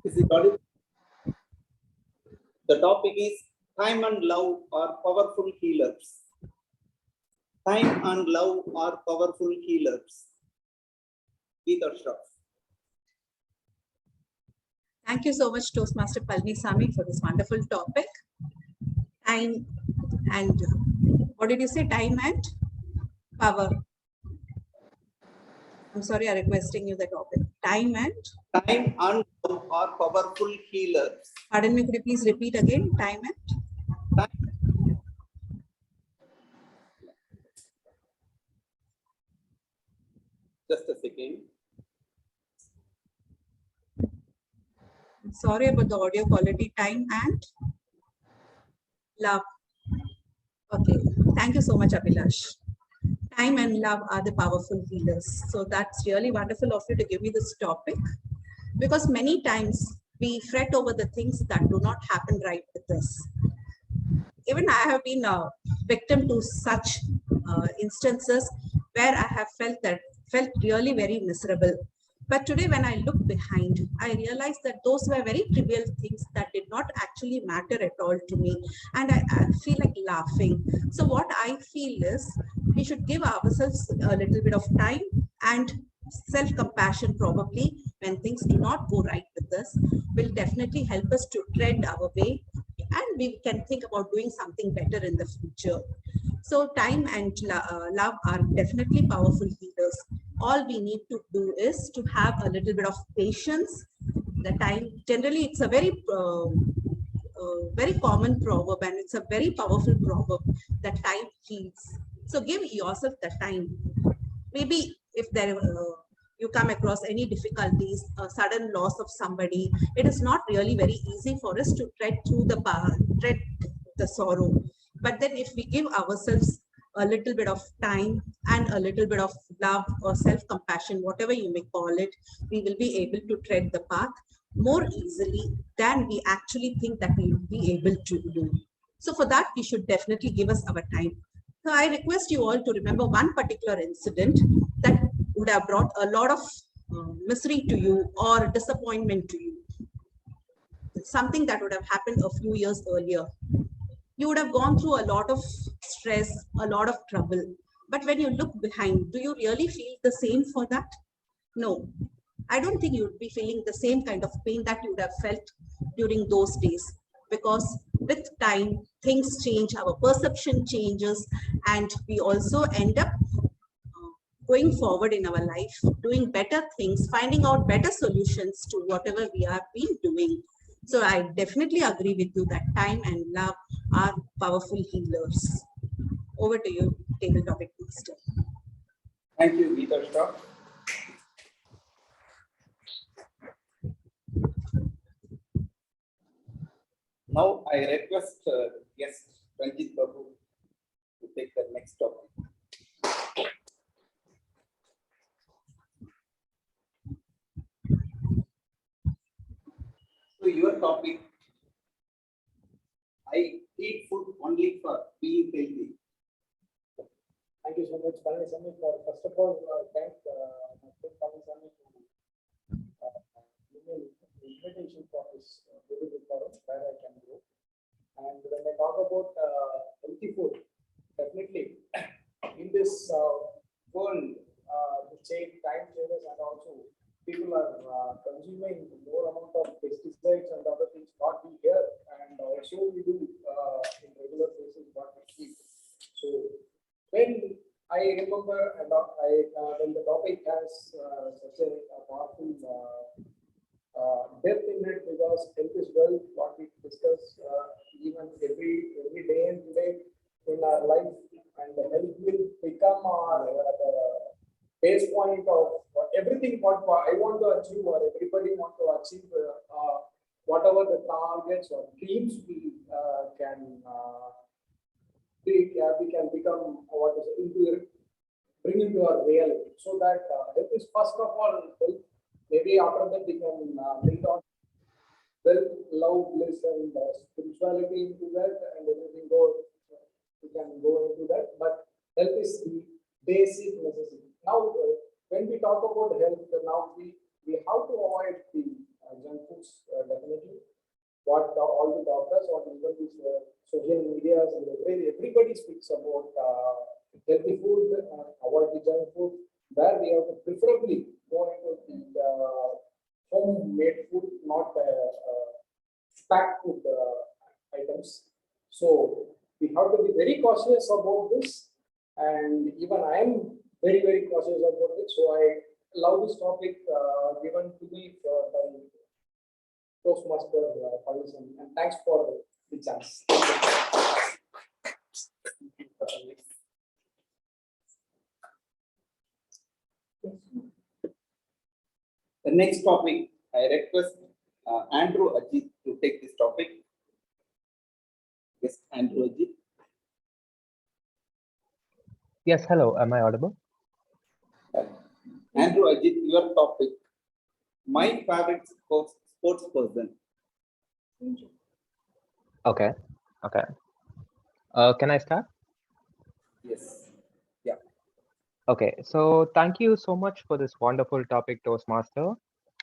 S1: Is it audible? The topic is time and love are powerful healers. Time and love are powerful healers. Geeta Shroff.
S14: Thank you so much, Toastmaster Palmisamy, for this wonderful topic. Time and, what did you say? Time and power. I'm sorry, I'm requesting you the topic. Time and
S1: love are powerful healers.
S14: Pardon me, could you please repeat again? Time and
S1: Just a second.
S14: Sorry about the audio quality. Time and love. Okay, thank you so much, Abhilash. Time and love are the powerful healers. So that's really wonderful of you to give me this topic, because many times we fret over the things that do not happen right with us. Even I have been a victim to such instances where I have felt really very miserable. But today when I look behind, I realized that those were very trivial things that did not actually matter at all to me. And I feel like laughing. So what I feel is we should give ourselves a little bit of time and self-compassion. Probably when things do not go right with us will definitely help us to tread our way, and we can think about doing something better in the future. So time and love are definitely powerful healers. All we need to do is to have a little bit of patience. The time, generally it's a very common proverb, and it's a very powerful proverb that time heals. So give yourself the time. Maybe if you come across any difficulties, a sudden loss of somebody, it is not really very easy for us to tread the sorrow. But then if we give ourselves a little bit of time and a little bit of love or self-compassion, whatever you may call it, we will be able to tread the path more easily than we actually think that we will be able to do. So for that, we should definitely give us our time. So I request you all to remember one particular incident that would have brought a lot of misery to you or disappointment to you. Something that would have happened a few years earlier. You would have gone through a lot of stress, a lot of trouble. But when you look behind, do you really feel the same for that? No, I don't think you would be feeling the same kind of pain that you would have felt during those days. Because with time, things change, our perception changes, and we also end up going forward in our life, doing better things, finding out better solutions to whatever we have been doing. So I definitely agree with you that time and love are powerful healers. Over to you, table topic master.
S1: Thank you, Geeta Shroff. Now I request guest Ranjit Babu to take the next topic. So your topic, I eat food only for being healthy.
S12: Thank you so much, Palmisamy, for first of all, thank my friend Palmisamy to give me the invitation for this beautiful forum where I can grow. And when I talk about healthy food, definitely in this world, the time changes, and also people are consuming more amount of pesticides and other things what we hear, and also we do in regular basis what we see. So when I remember and when the topic has such a powerful depth in it, because health is wealth, what we discuss even every day and today in our life, and the health will become our base point of everything what I want to achieve or everybody want to achieve, whatever the targets or dreams we can we can become what is into bring into our reality. So that health is first of all health. Maybe after that we can bring on wealth, love, bliss, and spirituality into that, and everything we can go into that. But health is the basic necessity. Now, when we talk about health, now we have to avoid the junk foods definitely. What all the doctors or even these social medias and everybody speaks about healthy food, avoid the junk food. Where we have to preferably go into the homemade food, not packed food items. So we have to be very cautious about this, and even I am very cautious about it. So I love this topic given to me by Toastmaster Parlisan, and thanks for the chance.
S1: The next topic, I request Andrew Ajit to take this topic. Yes, Andrew Ajit.
S4: Yes, hello. Am I audible?
S1: Andrew Ajit, your topic. My favorite sports person.
S4: Okay. Okay. Can I start?
S1: Yes. Yeah.
S4: Okay. So thank you so much for this wonderful topic, Toastmaster.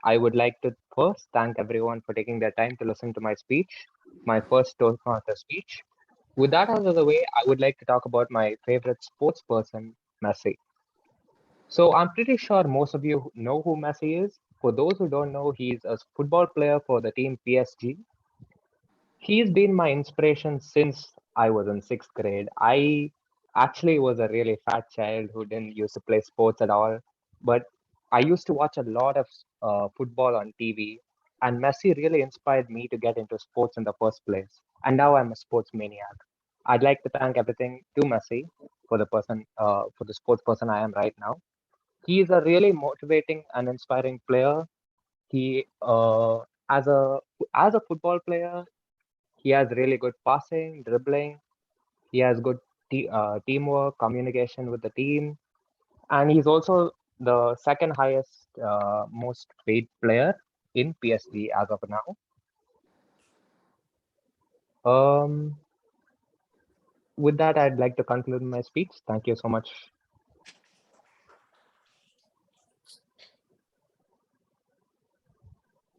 S4: I would like to first thank everyone for taking their time to listen to my speech, my first Toastmaster speech. With that out of the way, I would like to talk about my favorite sports person, Messi. So I'm pretty sure most of you know who Messi is. For those who don't know, he's a football player for the team PSG. He's been my inspiration since I was in 6th grade. I actually was a really fat child who didn't used to play sports at all, but I used to watch a lot of football on TV, and Messi really inspired me to get into sports in the first place. And now I'm a sports maniac. I'd like to thank everything to Messi for for the sports person I am right now. He is a really motivating and inspiring player. He, as a football player, he has really good passing, dribbling. He has good teamwork, communication with the team, and he's also the second highest, most paid player in PSG as of now. With that, I'd like to conclude my speech. Thank you so much.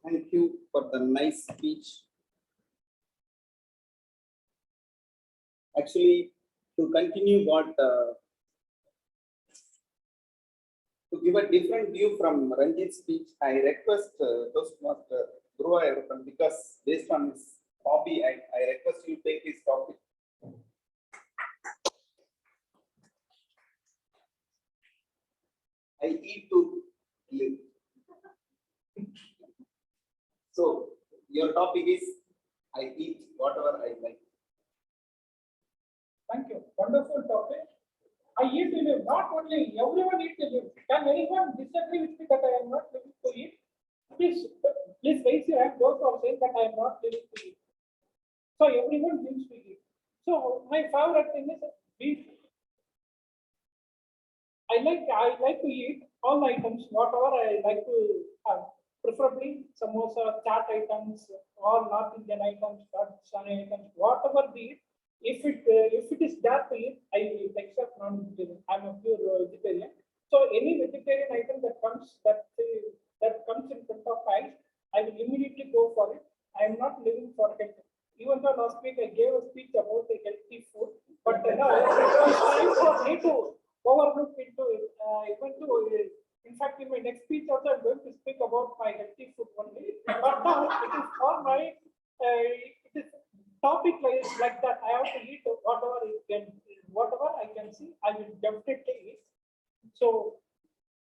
S1: Thank you for the nice speech. Actually, to continue what to give a different view from Ranjit's speech, I request Toastmaster Dhruva, because based on his hobby, I request you take his topic. I eat to live. So your topic is I eat whatever I like.
S3: Thank you. Wonderful topic. I eat to live. Not only everyone eats to live. Can anyone disagree with me that I am not living to eat? Please raise your hand. Those who are saying that I am not living to eat. So everyone lives to eat. So my favorite thing is beef. I like to eat all items, whatever I like to have. Preferably samosa, chaat items, or North Indian items, Pakistani items, whatever be it. If it is that to eat, I will eat, except non-vegetarian. I'm a pure vegetarian. So any vegetarian item that comes in front of eyes, I will immediately go for it. I am not living for health. Even though last week I gave a speech about the healthy food, but now it was time for me to overlook into it. In fact, fact, in my next speech also, I'm going to speak about my healthy food only. But now it is all my, it is topic like that. I have to eat whatever I can see, I will definitely eat. So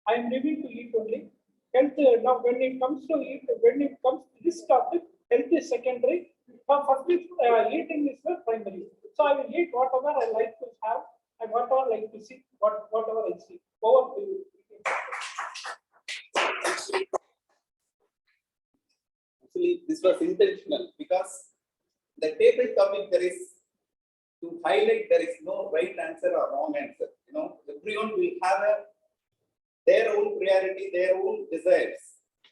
S3: I am living to eat only. Health, now when it comes to eat, when it comes to this topic, health is secondary. First is eating is the primary. So I will eat whatever I like to have and whatever I like to see, whatever I see. Over to you.
S1: Actually, this was intentional because the table topic there is to highlight there is no right answer or wrong answer. You know, everyone will have their own priority, their own desires.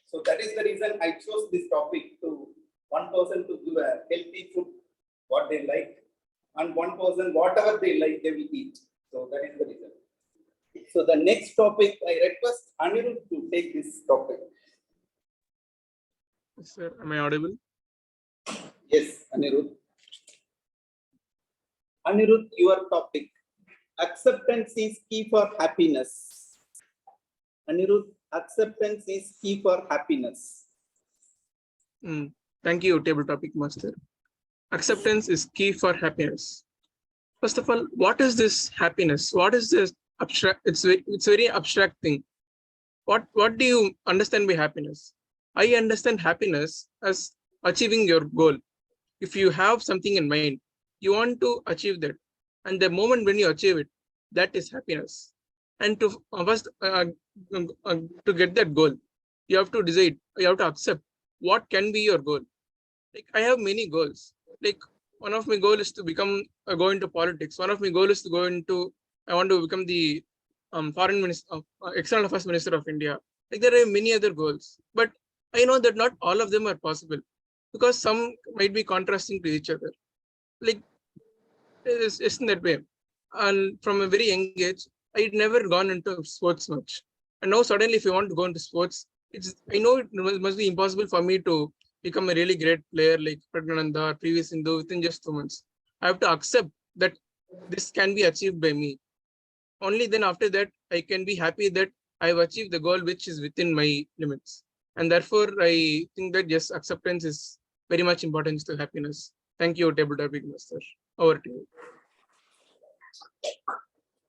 S1: So that is the reason I chose this topic to one person to give a healthy food, what they like, and one person, whatever they like, they will eat. So that is the reason. So the next topic, I request Anirudh to take this topic.
S15: Sir, am I audible?
S1: Yes, Anirudh. Anirudh, your topic. Acceptance is key for happiness. Anirudh, acceptance is key for happiness.
S15: Thank you, table topic master. Acceptance is key for happiness. First of all, what is this happiness? What is this abstract? It's very abstract thing. What do you understand by happiness? I understand happiness as achieving your goal. If you have something in mind, you want to achieve that, and the moment when you achieve it, that is happiness. And to first to get that goal, you have to decide. You have to accept what can be your goal. Like I have many goals. Like one of my goal is to become go into politics. One of my goal is to go into. I want to become the foreign minister, external affairs minister of India. Like there are many other goals, but I know that not all of them are possible because some might be contrasting to each other. Like it's in that way. And from a very young age, I'd never gone into sports much. And now suddenly, if you want to go into sports, I know it must be impossible for me to become a really great player like Pragnananda or previous Hindu within just 2 months. I have to accept that this can be achieved by me. Only then after that, I can be happy that I've achieved the goal which is within my limits. And therefore, I think that yes, acceptance is very much important to happiness. Thank you, table topic master. Over to you.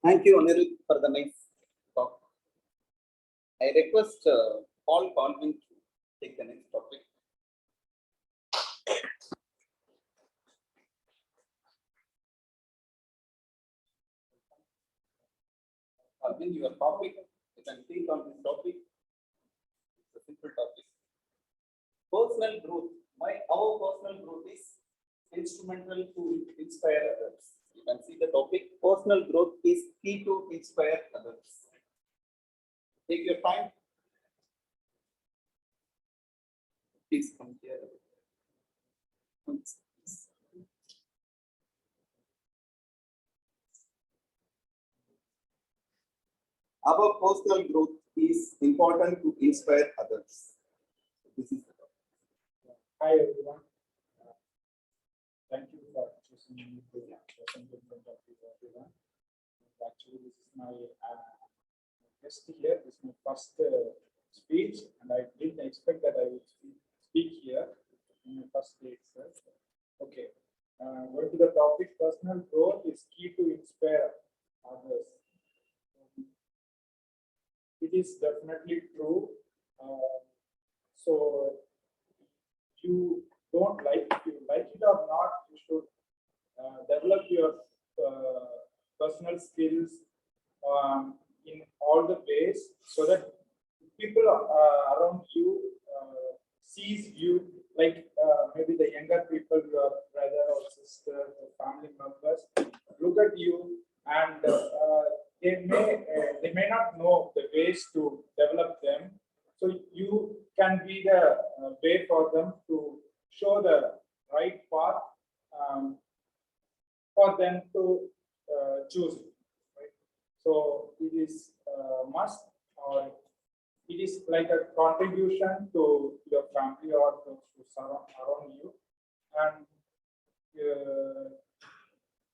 S1: Thank you, Anirudh, for the nice talk. I request Paul Colvin to take the next topic. Colvin, your topic, you can think on this topic. It's a simple topic. Personal growth. Our personal growth is instrumental to inspire others. You can see the topic. Personal growth is key to inspire others. Take your time. Please come here. Our personal growth is important to inspire others. This is the topic.
S16: Hi everyone. Thank you for choosing me to present in front of you everyone. Actually, this is my guest here. This is my first speech, and I didn't expect that I would speak here in my first day itself. Okay, going to the topic. Personal growth is key to inspire others. It is definitely true. So you don't like, if you like it or not, you should develop your personal skills in all the ways so that people around you sees you, like maybe the younger people, your brother or sister, or family members, look at you and they may not know the ways to develop them. So you can be the way for them to show the right path for them to choose. Right? So it is a must, or it is like a contribution to your family or to around you, and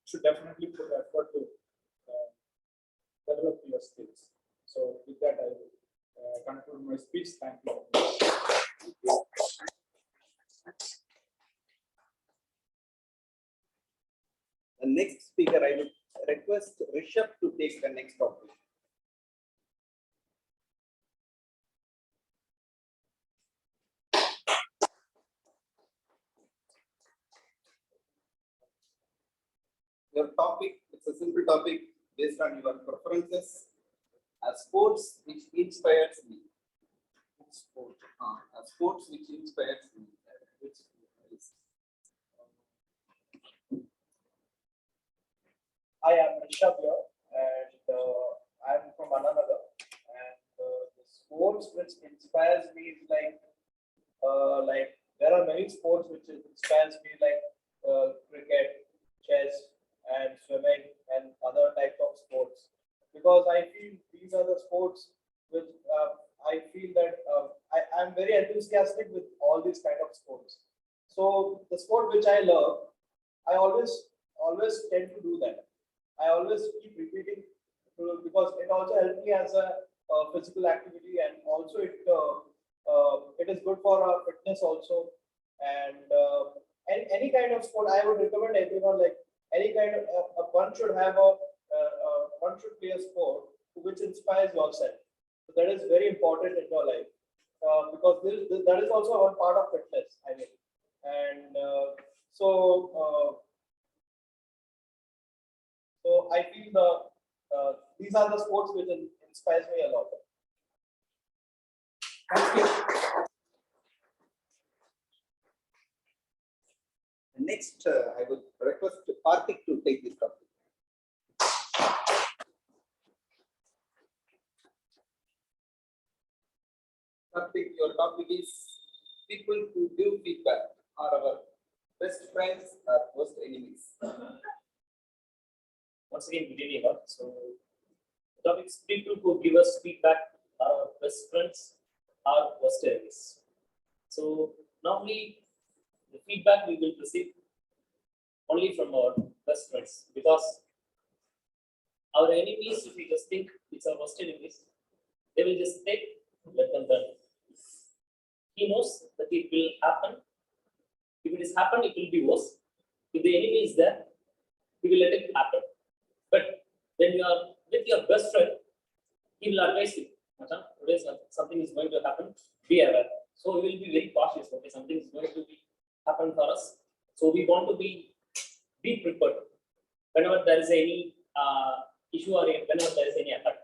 S16: should definitely put effort to develop your skills. So with that, I will conclude my speech. Thank you.
S1: The next speaker, I would request Rishabh to take the next topic. Your topic, it's a simple topic based on your preferences. Sports which inspires me. Sports which inspires me. Which is,
S12: I am Rishabh here, and I'm from Ananagar. And the sports which inspires me is like there are many sports which inspires me, like cricket, chess, and swimming, and other types of sports. Because I feel these are the sports which I feel that I'm very enthusiastic with all these kind of sports. So the sport which I love, I always tend to do that. I always keep repeating because it also helps me as a physical activity, and also it is good for our fitness also. And any kind of sport, I would recommend everyone, like any kind of one should have one should play a sport which inspires yourself. So that is very important in your life because that is also one part of fitness. I mean, and so I feel these are the sports which inspires me a lot.
S1: Thank you. Next, I would request Karthik to take this topic. Karthik, your topic is people who give feedback are our best friends or worst enemies.
S9: Once again, good evening, all. So, the topic is people who give us feedback are our best friends or worst enemies. So, normally, the feedback we will receive only from our best friends, because our enemies, if we just think it's our worst enemies, they will just take, let them done. He knows that it will happen. If it is happened, it will be worse. If the enemy is there, he will let it happen. But when you are with your best friend, he will advise you, today something is going to happen, be aware. So we will be very cautious. Okay, something is going to be happen for us. So we want to be prepared whenever there is any issue or whenever there is any attack.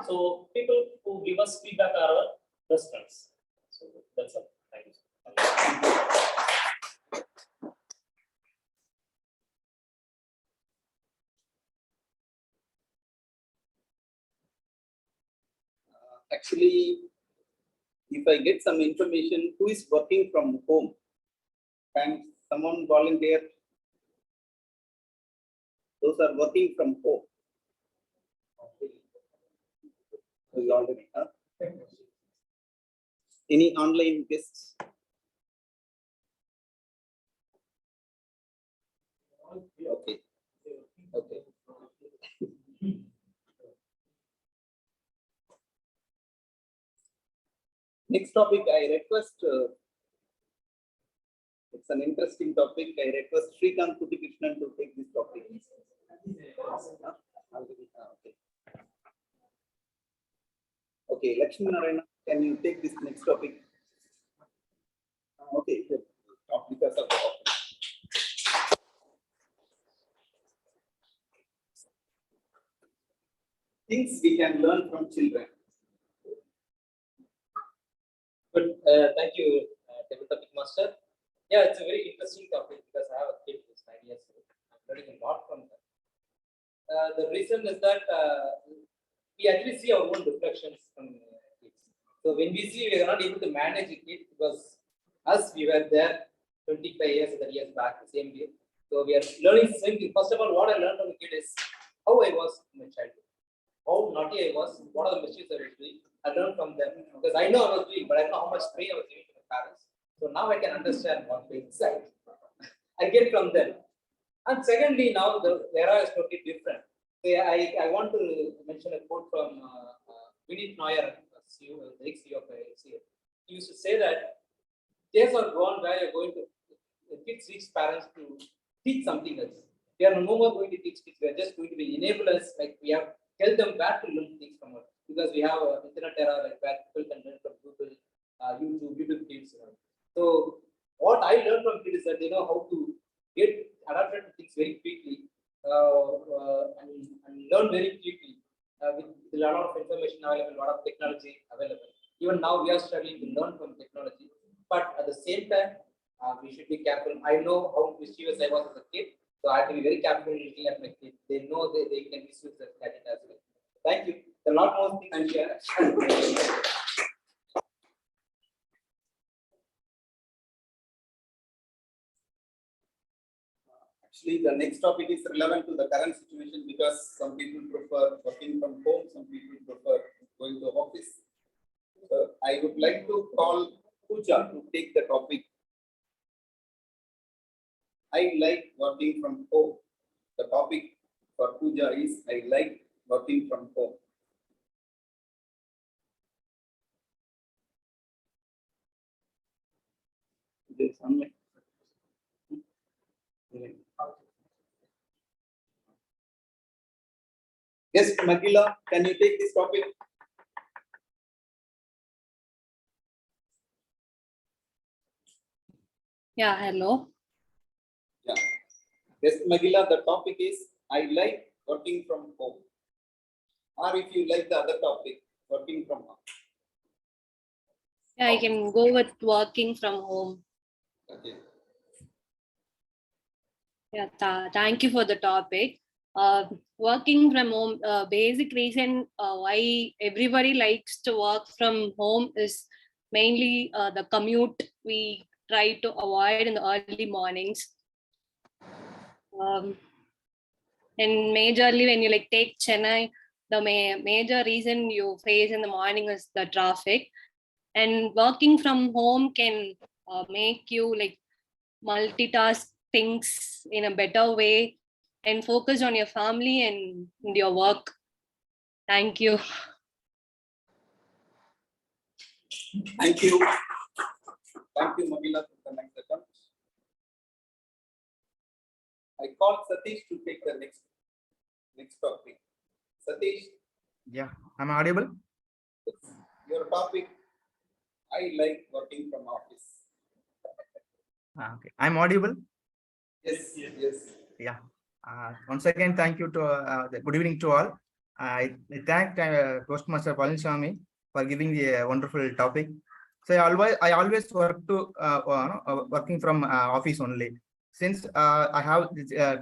S9: So people who give us feedback are our best friends. So that's all. Thank you.
S1: Actually, if I get some information, who is working from home? Can someone volunteer? Those are working from home. Already, huh? Any online guests? Okay. Okay. Next topic, I request, it's an interesting topic. I request Srikanth Kutikrishnan to take this topic. Okay. Okay, Lakshmi Narayana, can you take this next topic? Okay, good. Because of the topic. Things we can learn from children.
S2: Good. Thank you, Table Topic Master. Yeah, it's a very interesting topic because I have a kid who's 9 years old. I'm learning a lot from them. The reason is that we actually see our own reflections from kids. So when we see we are not able to manage a kid because us, we were there 25 years, 30 years back, the same year. So we are learning the same thing. First of all, what I learned from the kid is how I was in my childhood, how naughty I was, what are the mistakes I was doing. I learned from them because I know I was doing, but I don't know how much pain I was giving to my parents. So now I can understand what pain is like. I get from them. And secondly, now the era is totally different. I want to mention a quote from Vinit Nair, very used to say that days are gone where you're going to, the kids reach parents to teach something else. We are no more going to teach kids, we are just going to be enablers, like we have tell them where to learn things from us. Because we have an internet era, like where people can learn from Google, YouTube Kids. So what I learned from kids is that they know how to get adapted to things very quickly and learn very quickly with a lot of information available, a lot of technology available. Even now we are struggling to learn from technology, but at the same time, we should be careful. I know how mischievous I was as a kid, so I have to be very careful looking at my kids. They know they can misuse that gadget as well. Thank you. A lot more things I'm here.
S1: Actually, the next topic is relevant to the current situation because some people prefer working from home, some people prefer going to office. So I would like to call Pooja to take the topic. I like working from home. The topic for Pooja is I like working from home. Yes, Magila, can you take this topic?
S5: Yeah, hello.
S1: Yeah. Yes, Magila, the topic is I like working from home. Or if you like the other topic, working from home.
S5: Yeah, I can go with working from home.
S1: Okay.
S5: Yeah, thank you for the topic. Working from home, basic reason why everybody likes to work from home is mainly the commute we try to avoid in the early mornings. And majorly when you like take Chennai, the major reason you face in the morning is the traffic. And working from home can make you like multitask things in a better way and focus on your family and your work. Thank you.
S1: Thank you. Thank you, Magila, for the next attempt. I call Satish to take the next topic. Satish.
S6: Yeah, I'm audible.
S1: Your topic, I like working from office.
S6: Okay, I'm audible.
S1: Yes, yes.
S6: Yeah. Once again, thank you to good evening to all. I thank Toastmaster Palaniswamy for giving the wonderful topic. So I always working from office only. Since I have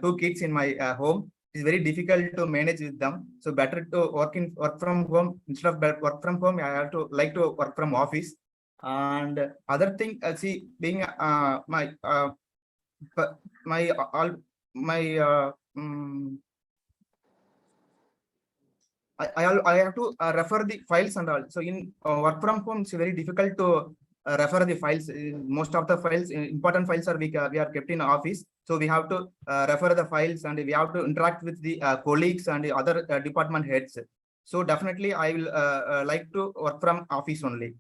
S6: 2 kids in my home, it's very difficult to manage with them. So better to work from home instead of work from home. I have to like to work from office. And other thing, see, being my I have to refer the files and all. So in work from home, it's very difficult to refer the files. Most of the files, important files are we are kept in office. So we have to refer the files and we have to interact with the colleagues and the other department heads. So definitely I will like to work from office only.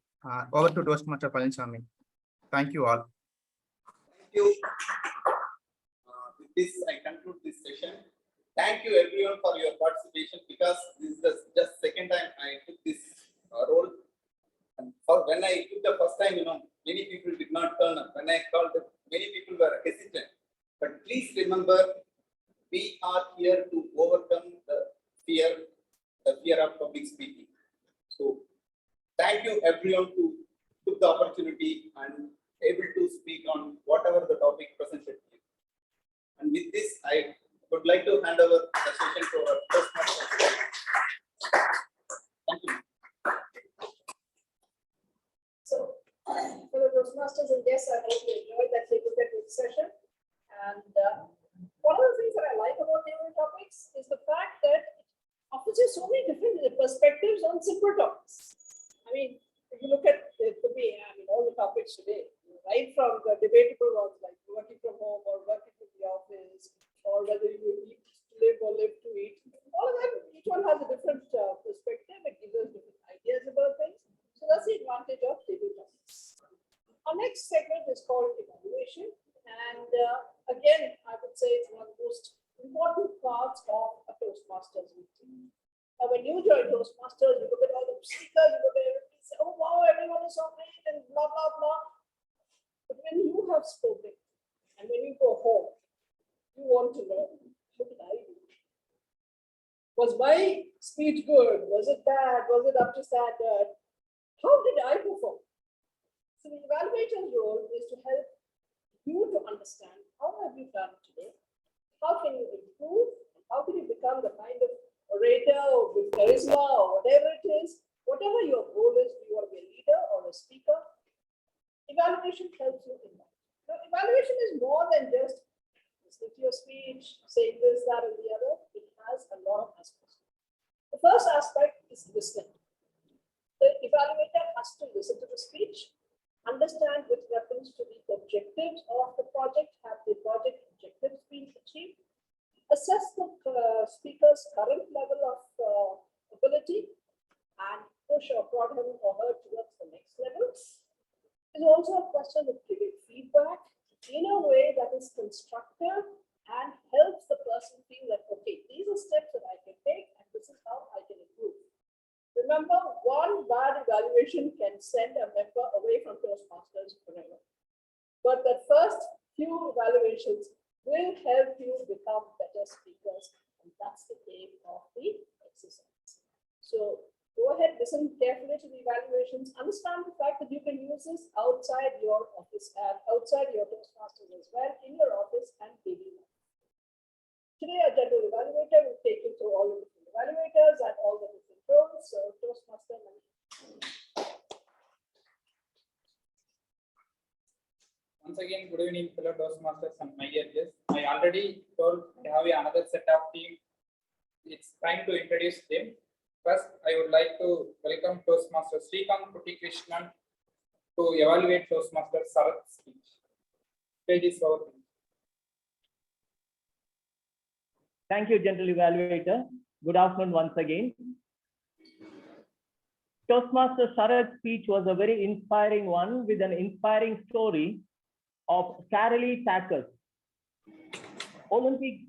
S6: Over to Toastmaster Palaniswamy. Thank you all.
S1: Thank you. With this, I conclude this session. Thank you everyone for your participation because this is the just second time I took this role. And for when I took the first time, many people did not turn up. When I called, many people were hesitant. But please remember, we are here to overcome the fear of public speaking. So thank you everyone who took the opportunity and able to speak on whatever the topic presented to you. And with this, I would like to hand over the session to our Toastmaster. Thank you.
S7: So, for the Toastmasters and guests, I hope you enjoyed that take session. And one of the things that I like about the topics is the fact that it offers you so many different perspectives on simple topics. I mean, if you look at it, to me, all the topics today, right from the debatable ones like working from home or working from the office, or whether you eat to live or live to eat, all of that, each one has a different perspective. It gives us different ideas about things. So that's the advantage of table topics. a Toastmaster, you look at all the speakers, you look at everybody, say, oh wow, everyone is so great and blah, blah, blah. But when you have spoken and when you go home, you want to know, what did I do? Was my speech good? Was it bad? Was it up to standard? How did I perform? So the evaluator's role is to help you to understand how have you done today? How can you improve? How can you become the kind of orator or with charisma or whatever it is? Whatever your goal is, you want to be a leader or a speaker, evaluation helps you in that. Now, evaluation is more than just listening to your speech, saying this, that, and the other. It has a lot of aspects. The first aspect is listening. The evaluator has to listen to the speech, understand with reference to the objectives of the project, have the project objectives been achieved, assess the speaker's current level of ability, and push or prod him or her towards the next level. It's also a question of giving feedback in a way that is constructive and helps the person feel that, okay, these are steps that I can take and this is how I can improve. Remember, one bad evaluation can send a member away from Toastmasters forever. But the first few evaluations will help you become better speakers, and that's the aim of the exercise. So go ahead, listen carefully to the evaluations, understand the fact that you can use this outside your office and outside your Toastmasters as well, in your office and daily life. Today, our general evaluator will take you through all the different evaluators and all the different roles. So, Toastmaster.
S16: Once again, good evening, fellow Toastmasters and my dear guests. I already told I have another set of team. It's time to introduce them. First, I would like to welcome Toastmaster Srikanth Krishnan to evaluate Toastmaster Sarat's speech. Stage is over.
S10: Thank you, General Evaluator. Good afternoon once again. Toastmaster Sharat's speech was a very inspiring one with an inspiring story of Carolee Thacker, Olympic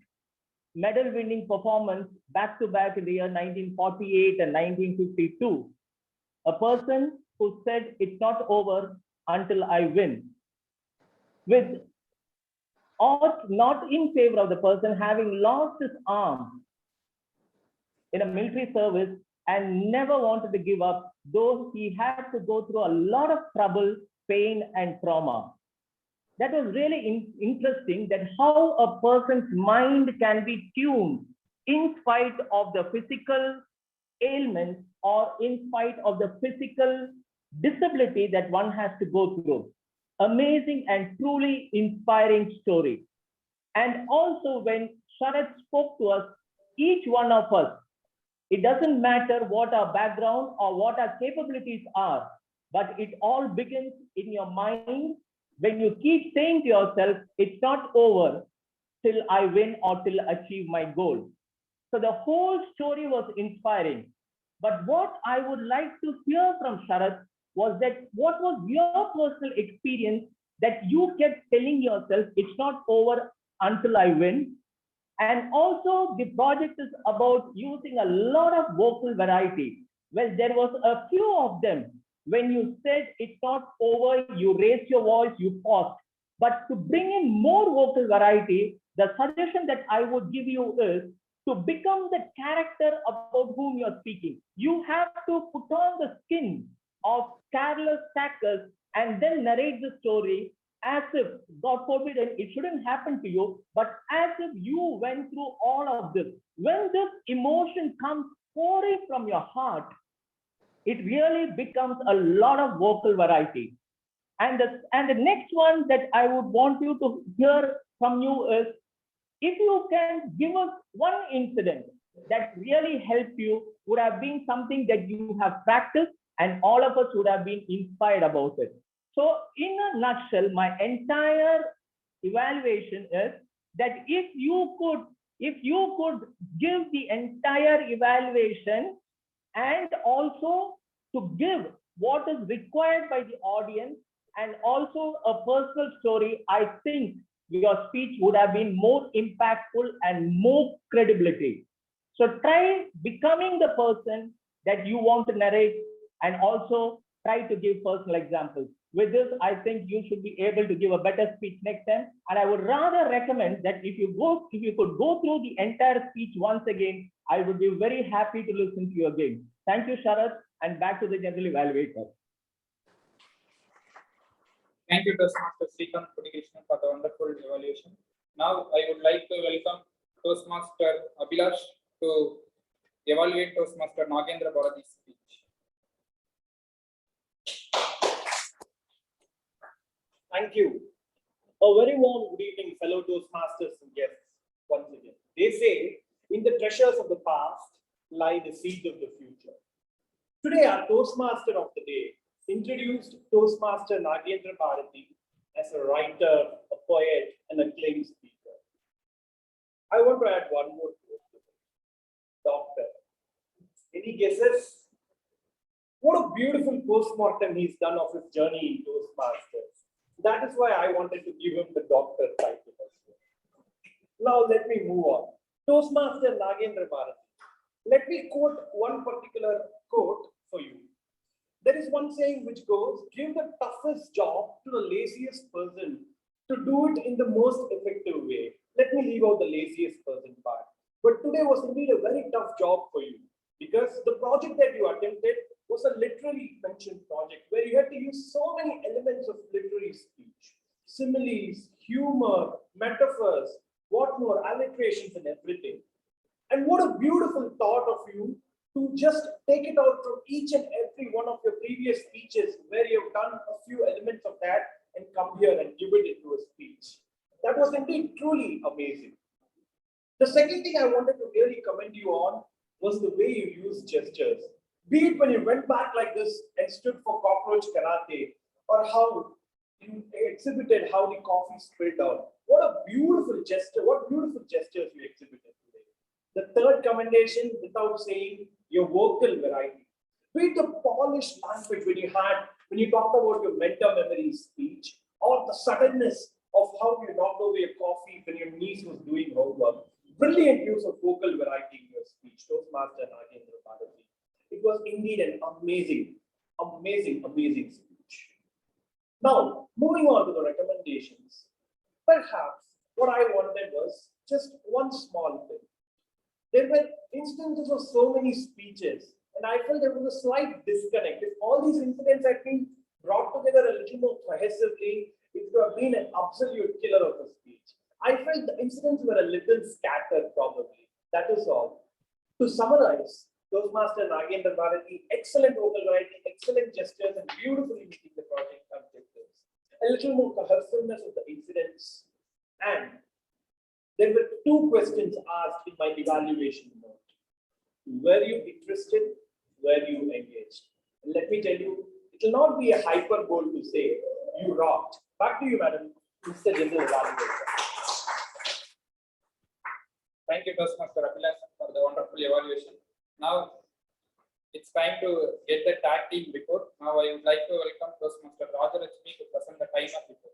S10: medal winning performance back to back in the year 1948 and 1952. A person who said it's not over until I win. With odds not in favor of the person having lost his arm in a military service and never wanted to give up, though he had to go through a lot of trouble, pain, and trauma. That was really interesting, that how a person's mind can be tuned in spite of the physical ailments or in spite of the physical disability that one has to go through. Amazing and truly inspiring story. And also when Sharat spoke to us, each one of us, it doesn't matter what our background or what our capabilities are, but it all begins in your mind when you keep saying to yourself, it's not over till I win or till I achieve my goal. So the whole story was inspiring. But what I would like to hear from Sharat was that what was your personal experience that you kept telling yourself, it's not over until I win. And also the project is about using a lot of vocal variety. Well, there was a few of them. When you said it's not over, you raised your voice, you paused. But to bring in more vocal variety, the suggestion that I would give you is to become the character about whom you're speaking. You have to put on the skin of Carlos Thacker and then narrate the story as if, God forbid, it shouldn't happen to you, but as if you went through all of this. When this emotion comes pouring from your heart, it really becomes a lot of vocal variety. And the next one that I would want you to hear from you is, if you can give us one incident that really helped you, would have been something that you have practiced and all of us would have been inspired about it. So in a nutshell, my entire evaluation is that if you could give the entire evaluation and also to give what is required by the audience and also a personal story, I think your speech would have been more impactful and more credibility. So try becoming the person that you want to narrate, and also try to give personal examples. With this, I think you should be able to give a better speech next time. And I would rather recommend that if you could go through the entire speech once again, I would be very happy to listen to you again. Thank you, Sharath, and back to the general evaluator.
S16: Thank you, Toastmaster Srikanth Pudikishnan, for the wonderful evaluation. Now, I would like to welcome Toastmaster Abhilash to evaluate Toastmaster Nagendra Bharati's speech.
S12: Thank you. A very warm good evening, fellow Toastmasters and guests, once again. They say, in the treasures of the past lie the seeds of the future. Today, our Toastmaster of the day introduced Toastmaster Nagendra Bharati as a writer, a poet, and a acclaimed speaker. I want to add one more quote to it. Doctor. Any guesses? What a beautiful postmortem he's done of his journey in Toastmasters. That is why I wanted to give him the doctor title as well. Now let me move on. Toastmaster Nagendra Bharati. Let me quote one particular quote for you. There is one saying which goes, give the toughest job to the laziest person to do it in the most effective way. Let me leave out the laziest person part. But today was indeed a very tough job for you, because the project that you attempted was a literary mentioned project where you had to use so many elements of literary speech, similes, humor, metaphors, what more, alliterations and everything. And what a beautiful thought of you to just take it out from each and every one of your previous speeches where you've done a few elements of that and come here and give it into a speech. That was indeed truly amazing. The second thing I wanted to really commend you on was the way you used gestures. Be it when you went back like this and stood for cockroach karate, or how you exhibited how the coffee spilled out. What a beautiful gesture, what beautiful gestures you exhibited today. The third commendation, without saying, your vocal variety. Be it the polished language when you talked about your mentor memory speech, or the suddenness of how you knocked over your coffee when your niece was doing homework. Brilliant use of vocal variety in your speech, Toastmaster Nagendra Bharati. It was indeed an amazing, amazing, amazing speech. Now, moving on to the recommendations. Perhaps what I wanted was just one small thing. There were instances of so many speeches, and I felt there was a slight disconnect. If all these incidents had been brought together a little more cohesively, it would have been an absolute killer of a speech. I felt the incidents were a little scattered, probably. That is all. To summarize, Toastmaster Nagendra Bharati, excellent vocal writing, excellent gestures, and beautifully meeting the project objectives. A little more cohesiveness of the incidents. And there were two questions asked in my evaluation note. Were you interested? Were you engaged? And let me tell you, it will not be a hyperbole to say you rocked. Back to you, Madam, Mr. General Evaluator.
S16: Thank you, Toastmaster Abhilash, for the wonderful evaluation. Now, it's time to get the tag team report. Now, I would like to welcome Toastmaster Rajarachmi to present the timer report.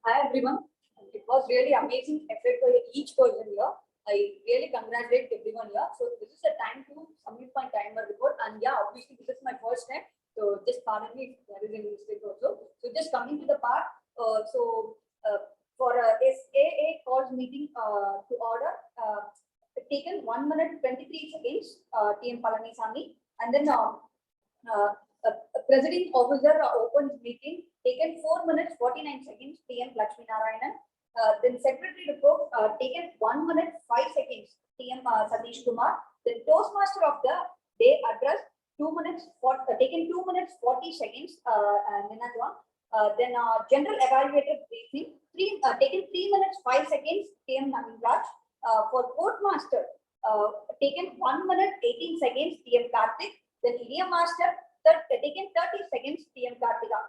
S8: Hi everyone. It was really amazing effort by each person here. I really congratulate everyone here. So this is the time to submit my timer report. And yeah, obviously this is my first time. So just pardon me if there is any mistake also. So just coming to the part. For SAA calls meeting to order, taken 1 minute 23 seconds, TM Palanisamy, and then Presiding Officer opens meeting, taken 4 minutes 49 seconds, TM Lakshmi Narayanan. Then Secretary report, taken 1 minute 5 seconds, TM Satish Kumar. Then Toastmaster of the day address, 2 minutes taken 2 minutes 40 seconds, Ninadwan. Then General Evaluator briefing, taken 3 minutes 5 seconds, TM Navin Raj. For Courtmaster, taken 1 minute 18 seconds, TM Karthik. Then Idiom Master, taken 30 seconds, TM Kartika.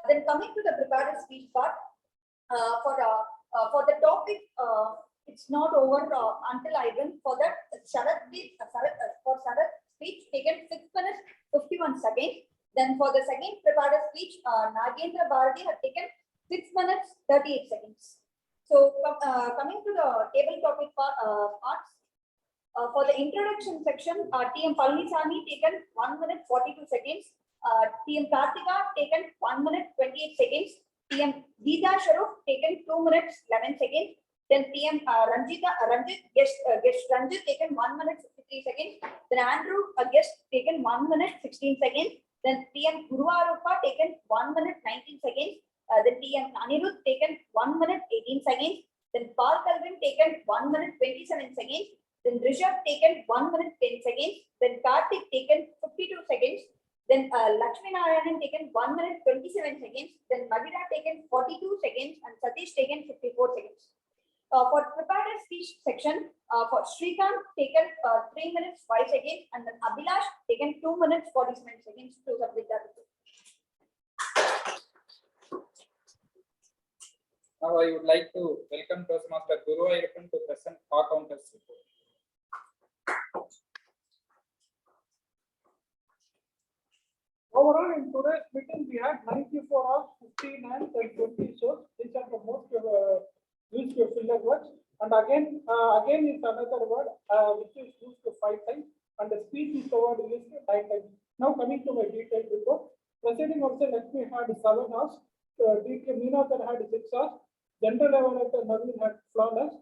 S8: Then coming to the prepared speech part, for the topic It's not over until I win. For that, Sharat speech taken 6 minutes 51 seconds. Then for the second prepared speech, Nagendra Bharati had taken 6 minutes 38 seconds. So coming to the table topic parts, for the introduction section, TM Palanisamy taken 1 minute 42 seconds. TM Kartika taken 1 minute 28 seconds. TM Geeta Sharof taken 2 minutes 11 seconds. Then TM Ranjit guest Ranjit taken 1 minute 53 seconds. Then Andrew guest taken 1 minute 16 seconds. Then TM Guru Arupa taken 1 minute 19 seconds. Then TM Anirudh taken 1 minute 18 seconds. Then Paul Calvin taken 1 minute 27 seconds. Then Rishabh taken 1 minute 10 seconds. Then Karthik taken 52 seconds. Then Lakshmi Narayanan taken 1 minute 27 seconds. Then Magira taken 42 seconds and Satish taken 54 seconds. For prepared speech section, for Srikanth taken 3 minutes 5 seconds and then Abhilash taken 2 minutes 47 seconds to submit that.
S16: Now I would like to welcome Toastmaster Guru Ayyappan to present accountants report.
S3: Overall, in today's meeting, we had 94 hours, 15 and 20 shows. These are the most used filler words. And again is another word which is used 5 times. And the speech is the word used 9 times. Now coming to my detailed report. Presiding officer Lakshmi had 7 hours. DK Meenakar had 6 hours. General evaluator Naveen had flawless.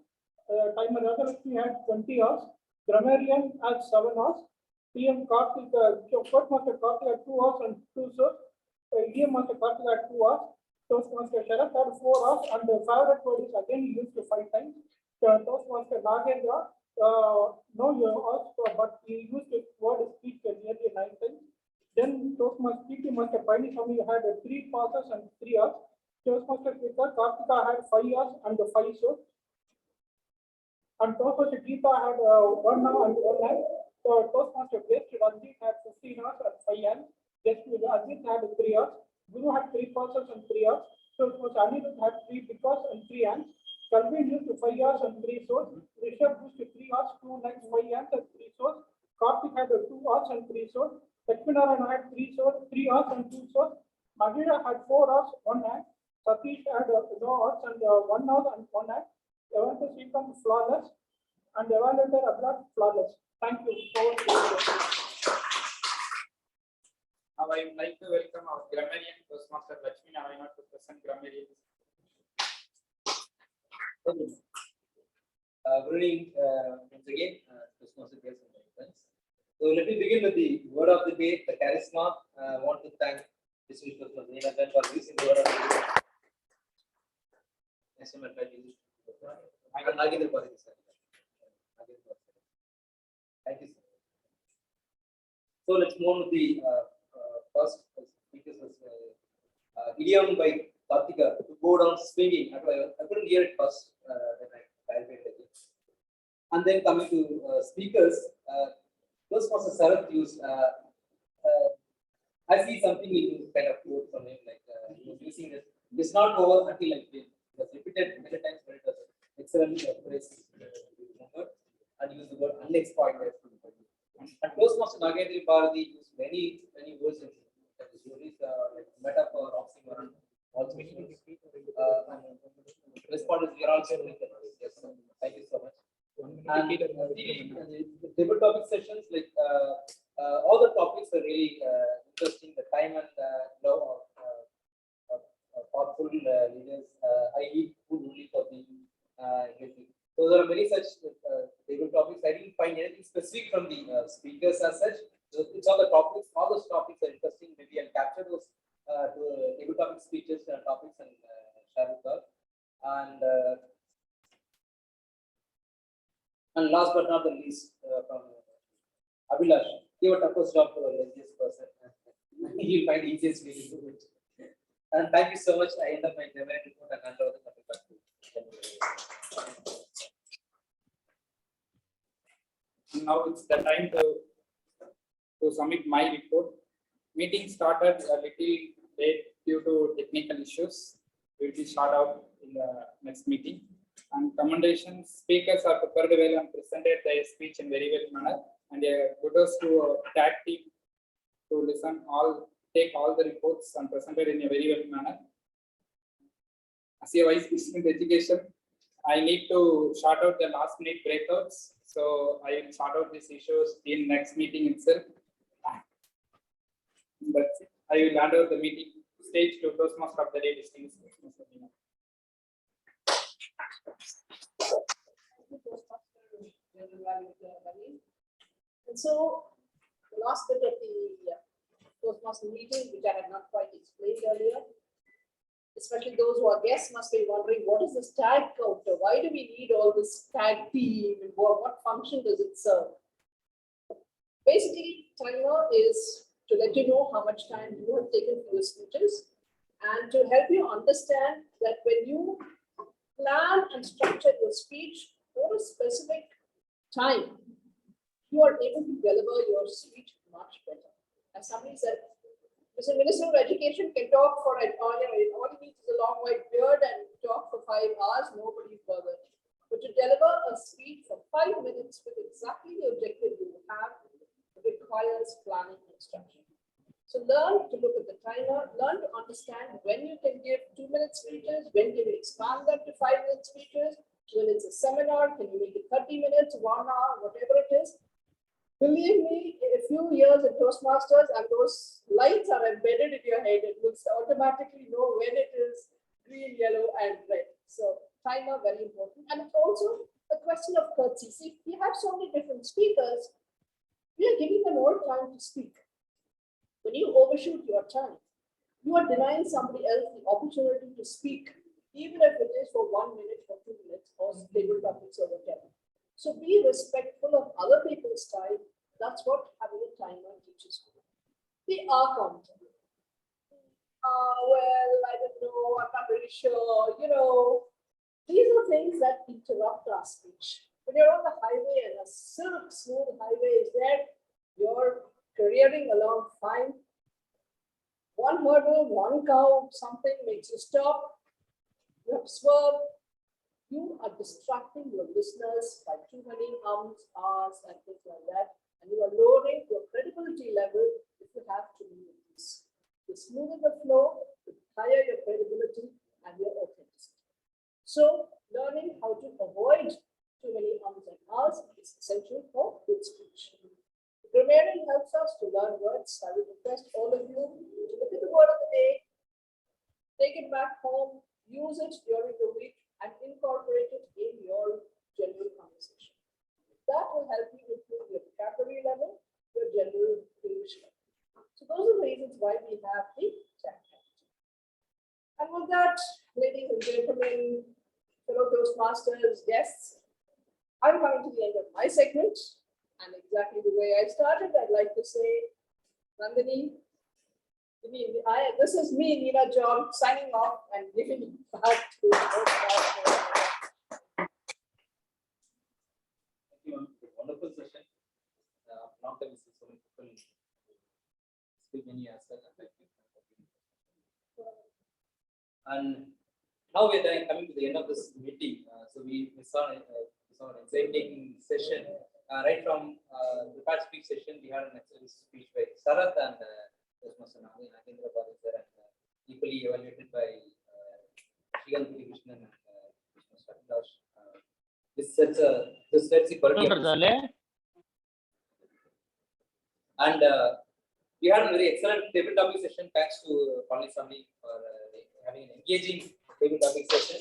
S3: Timer Radhalakshmi had 20 hours. Grammarian had 7 hours. PM Karthik, Toastmaster Karthik had 2 hours and 2 shows. EM Master Karthik had 2 hours. Toastmaster Sharath had 4 hours. And the favorite word is again used 5 times. Toastmaster Nagendra, no you asked, but he used the word speech nearly 9 times. Then Toastmaster PT Master Palanisamy had 3 passes and 3 hours. Toastmaster Karthika had 5 hours and 5 shows. And Toastmaster Geeta had 1 hour and 1 hour. So Toastmaster guest Ranjit had 15 hours and 5 hours. Guest Ajit had 3 hours. Guru had 3 passes and 3 hours. Toastmaster Anirudh had 3 because and 3 hands. Calvin used 5 hours and 3 shows. Rishabh used 3 hours, 2 nights, 5 hands and 3 shows. Karthik had 2 hours and 3 shows. Lakshmi Narayanan had 3 hours and 2 shows. Magira had 4 hours, 1 hand. Satish had 0 hours and 1 hour and 1 hand. Evaluator Srikanth flawless and evaluator Abhilash flawless. Thank you.
S16: Now I would like to welcome our grammarian Toastmaster Lakshmi Narayanan to present grammarian.
S2: Good evening once again, Toastmaster guests and my friends. So let me begin with the word of the day, the charisma. I want to thank distinguished Toastmaster Neelakan for using the word of the day. Next time I try to use it. Thank you, sir. So let's move on to the first speakers. Idiom by Karthika to go down swinging. I couldn't hear it first when I calculated it. And then coming to speakers, Toastmaster Sharath used. I see something in kind of quote from him, like he was using this. It's not over until I win. It was repeated many times, but it was excellent phrase. And use the word unexploited. And Toastmaster Nagendra Bharati used many words in his stories, like metaphor, oxymoron, also responded to your also. Yes, thank you so much. And the table topic sessions, like all the topics are really interesting. The time and love of thoughtful leaders. I eat food only for the so there are many such table topics. I didn't find anything specific from the speakers as such. So it's all the topics. All those topics are interesting. Maybe I'll capture those table topic speeches and topics and share with us. And last but not the least, from Abhilash, give a toughest job to a laziest person. You'll find the easiest way to do it. And thank you so much. I end up my report and hand over the topic back to you.
S16: Now it's the time to submit my report. Meeting started a little late due to technical issues. We will start out in the next meeting. and commendations. Speakers are prepared well and presented their speech in very well manner. And kudos to tag team to listen take all the reports and presented in a very well manner. As a vice president education, I need to shout out the last minute breakouts. So I will shout out these issues in next meeting itself. That's it. I will hand over the meeting stage to Toastmaster of the day, distinguished Toastmaster.
S7: And so the last bit of the Toastmaster meeting, which I had not quite explained earlier, especially those who are guests must be wondering, what is this tag counter? Why do we need all this tag team? And what function does it serve? Basically, timer is to let you know how much time you have taken for your speeches and to help you understand that when you plan and structure your speech for a specific time, you are able to deliver your speech much better. As somebody said, Mr. Minister of Education can talk for an hour, all he needs is a long white beard and talk for 5 hours, nobody bothered. But to deliver a speech for 5 minutes with exactly the objective you have requires planning and structure. So learn to look at the timer, learn to understand when you can give 2-minute speeches, when can you expand them to 5-minute speeches, when it's a seminar, can you make it 30 minutes, 1 hour, whatever it is. Believe me, in a few years at Toastmasters and those lights are embedded in your head, it will automatically know when it is green, yellow, and red. So timer, very important. And it's also a question of courtesy. See, we have so many different speakers, we are giving them all time to speak. When you overshoot your time, you are denying somebody else the opportunity to speak, even if it is for 1 minute or 2 minutes or table topics or whatever. So be respectful of other people's time. That's what having a timer teaches you. The R counter. Well, I don't know, I'm not really sure, these are things that interrupt our speech. When you're on the highway and a silk smooth highway is there, you're careering along fine. One hurdle, one cow, something makes you stop. You have to swerve. You are distracting your listeners by too many ums, ahs, and things like that. And you are lowering your credibility level if you have too many of these. The smoother the flow, the higher your credibility and your authenticity. So, learning how to avoid too many ums and ahs is essential for good speech. Grammarian helps us to learn words. I would request all of you to look at the word of the day, take it back home, use it during the week, and incorporate it in your general conversation. That will help you improve your vocabulary level, your general English level. So those are the reasons why we have the tag counter. And with that, ladies and gentlemen, fellow Toastmasters, guests, I'm coming to the end of my segment. And exactly the way I started, I'd like to say, Nandini, this is me, Neena John, signing off and giving it back to
S2: Thank you, wonderful session. Long time so many people speak many aspects. And now we're coming to the end of this meeting. So we saw an exciting session. Right from the past speech session, we had an excellent speech by Sarath and Toastmaster Nagendra Bharadwaj, and equally evaluated by Srikanth Krishnan and Toastmaster Abhilash. This sets the quality of and we had a very excellent table topic session. Thanks to Palisamy for having an engaging table topic session.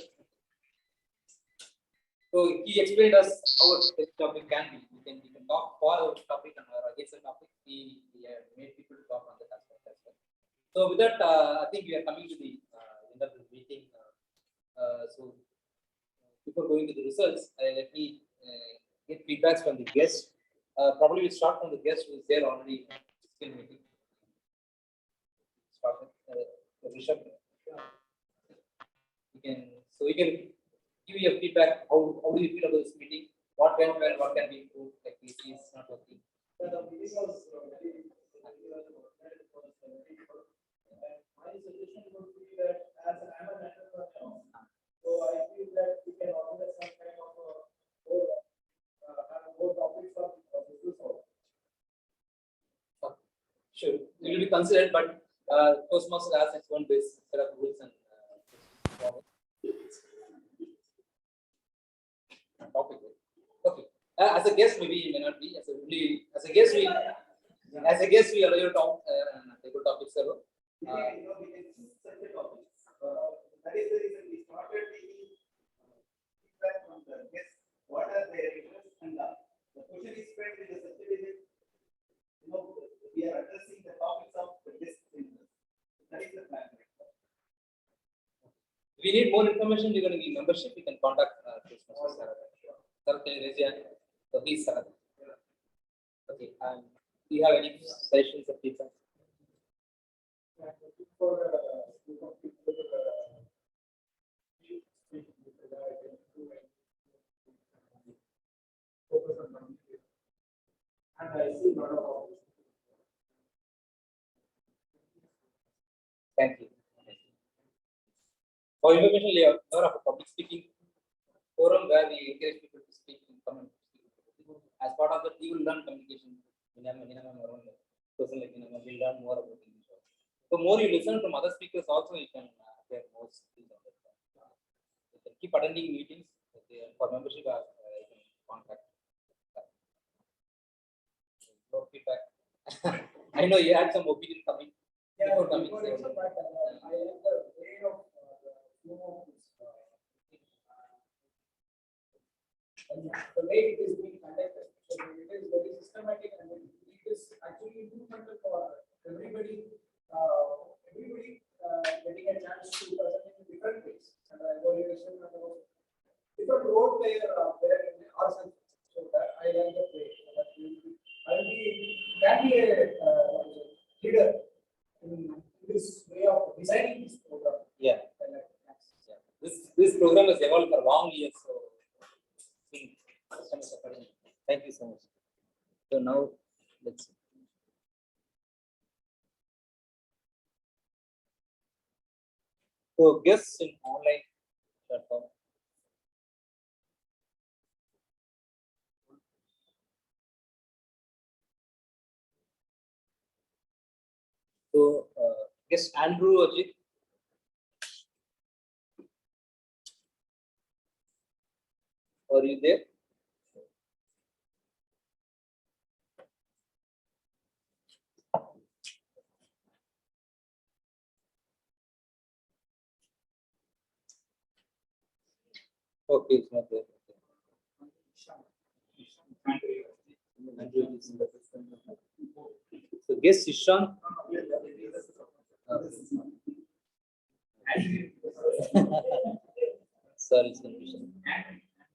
S2: So he explained us how this topic can be. We can talk for our topic and against the topic. He made people to talk on that aspect as well. So with that, I think we are coming to the end of the meeting. So before going to the results, let me get feedbacks from the guests. Probably we'll start from the guest who is there already in the meeting. Start with Rishabh. We can give your feedback. How do you feel about this meeting? What went well? What can be improved? Like this is not working.
S11: The meeting was very my suggestion would be that as I'm an entrepreneur, so I feel that we can organize some
S2: Sure, it will be considered, but Toastmasters has its own base set of rules and topic. Okay. As a guest, maybe you may not be. As a guest, we allow you to talk and take good topics.
S1: We can choose such a topic. That is the reason we started taking feedback from the guests. What are their interests? And the question is spread in such a way that we are addressing the topics of the guests' interests. That is the plan.
S2: If we need more information regarding the membership, we can contact Toastmasters. Sir, can you raise your hand? So please, sir. Okay. Do you have any suggestions or feedback?
S16: And I see a lot of.
S2: Thank you. For information, we are more of a public speaking forum where we encourage people to speak in common. As part of that, we will learn communication. Person like we learn more about English. The more you listen from other speakers, also you can get more skills on that. You can keep attending meetings. For membership, you can contact. No feedback. I know you had some opinion coming.
S16: Yeah,
S2: before coming.
S16: I like the way of the way it is being conducted. So it is very systematic and it is actually improvement for everybody. Getting a chance to present in different ways and evaluation and different role player there in ourselves. So that I like the way that can be a leader in this way of designing this program.
S2: Yeah. This program has evolved for long years. So thank you so much. So now let's see. So guests in online platform. So guest Andrew Ajit. Are you there? Okay, it's not there. So guess Ishan. Sorry, it's confusion.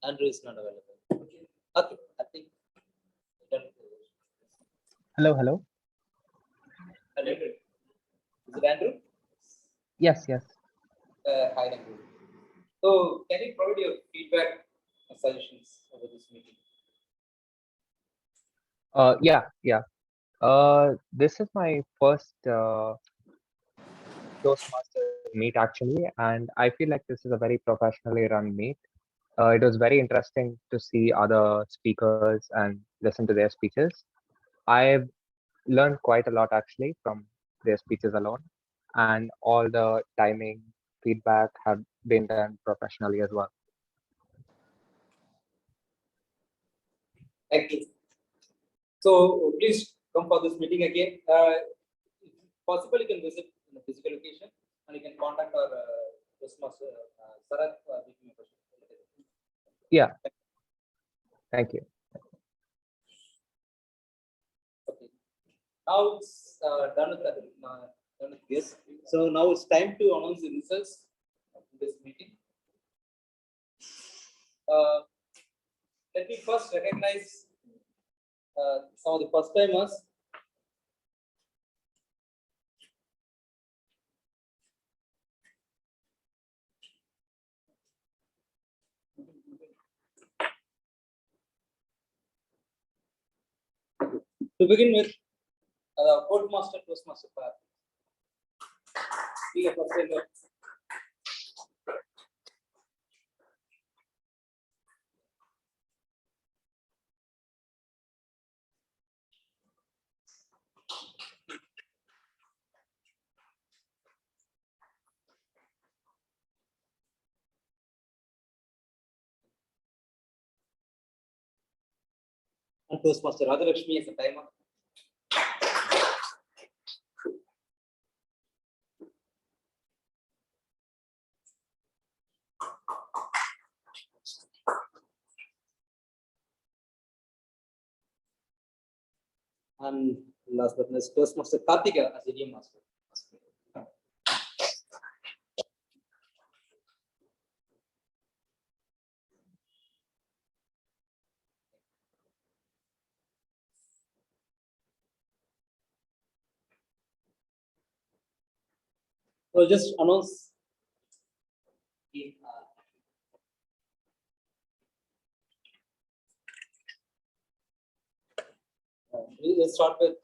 S2: Andrew is not available. Okay, I think.
S17: Hello.
S2: Hello. Is it Andrew?
S17: Yes.
S2: Hi, Andrew. So, can you provide your feedback and suggestions over this meeting?
S17: Yeah. This is my first Toastmaster meet actually, and I feel like this is a very professionally run meet. It was very interesting to see other speakers and listen to their speeches. I've learned quite a lot actually from their speeches alone, and all the timing feedback have been done professionally as well.
S2: Thank you. So, please come for this meeting again. If possible, you can visit in a physical location and you can contact our Toastmaster Sarat.
S17: Yeah. Thank you.
S2: Okay. Now it's done with this. So now it's time to announce the results of this meeting. Let me first recognize some of the first timers. To begin with, Toastmaster pair. Be a first timer. and Toastmaster Radhalakshmi as a timer. And last but not least, Toastmaster Karthika as idiom master. We'll just announce we'll start with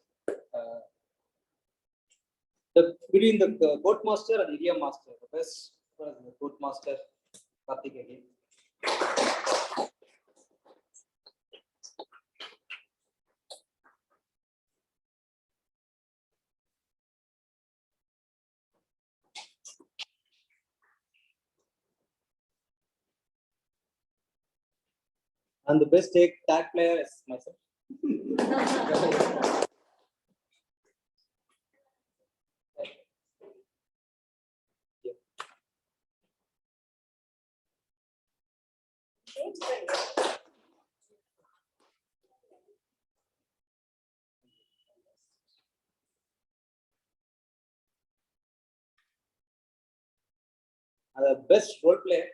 S2: between the court master and idiom master. The best was the court master Karthik again. And the best tag player is myself. And the best role player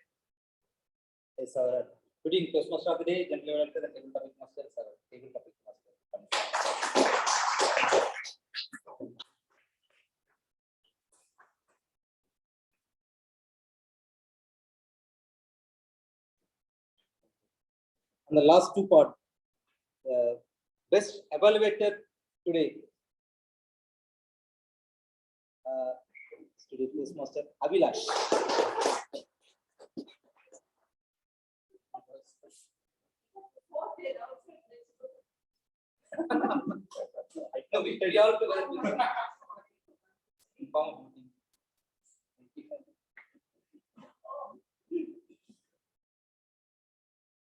S2: is our between Toastmaster of the day, General Director, and Table Topic Master is our Table Topic Master. And the last two part, best evaluator today. Today Toastmaster Abhilash. I know we study all together.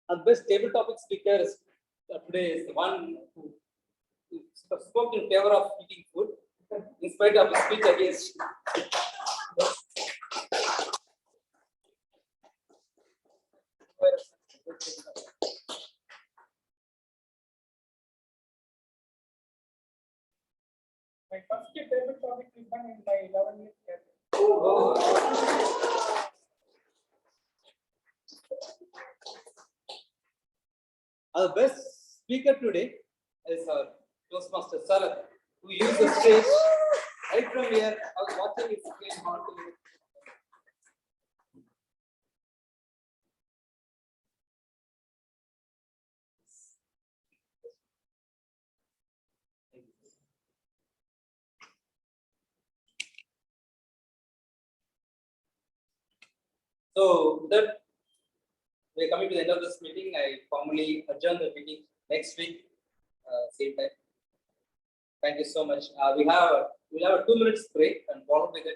S2: And best table topic speaker is today is the one who spoke in favor of eating food, in spite of his speech against.
S3: My first table topic is done in my 11 years career.
S2: Our best speaker today is our Toastmaster Sarat, who used the stage right from here. I was watching his screen on to So with that, we're coming to the end of this meeting. I formally adjourn the meeting next week, same time. Thank you so much. We'll have a 2 minutes break and followed by that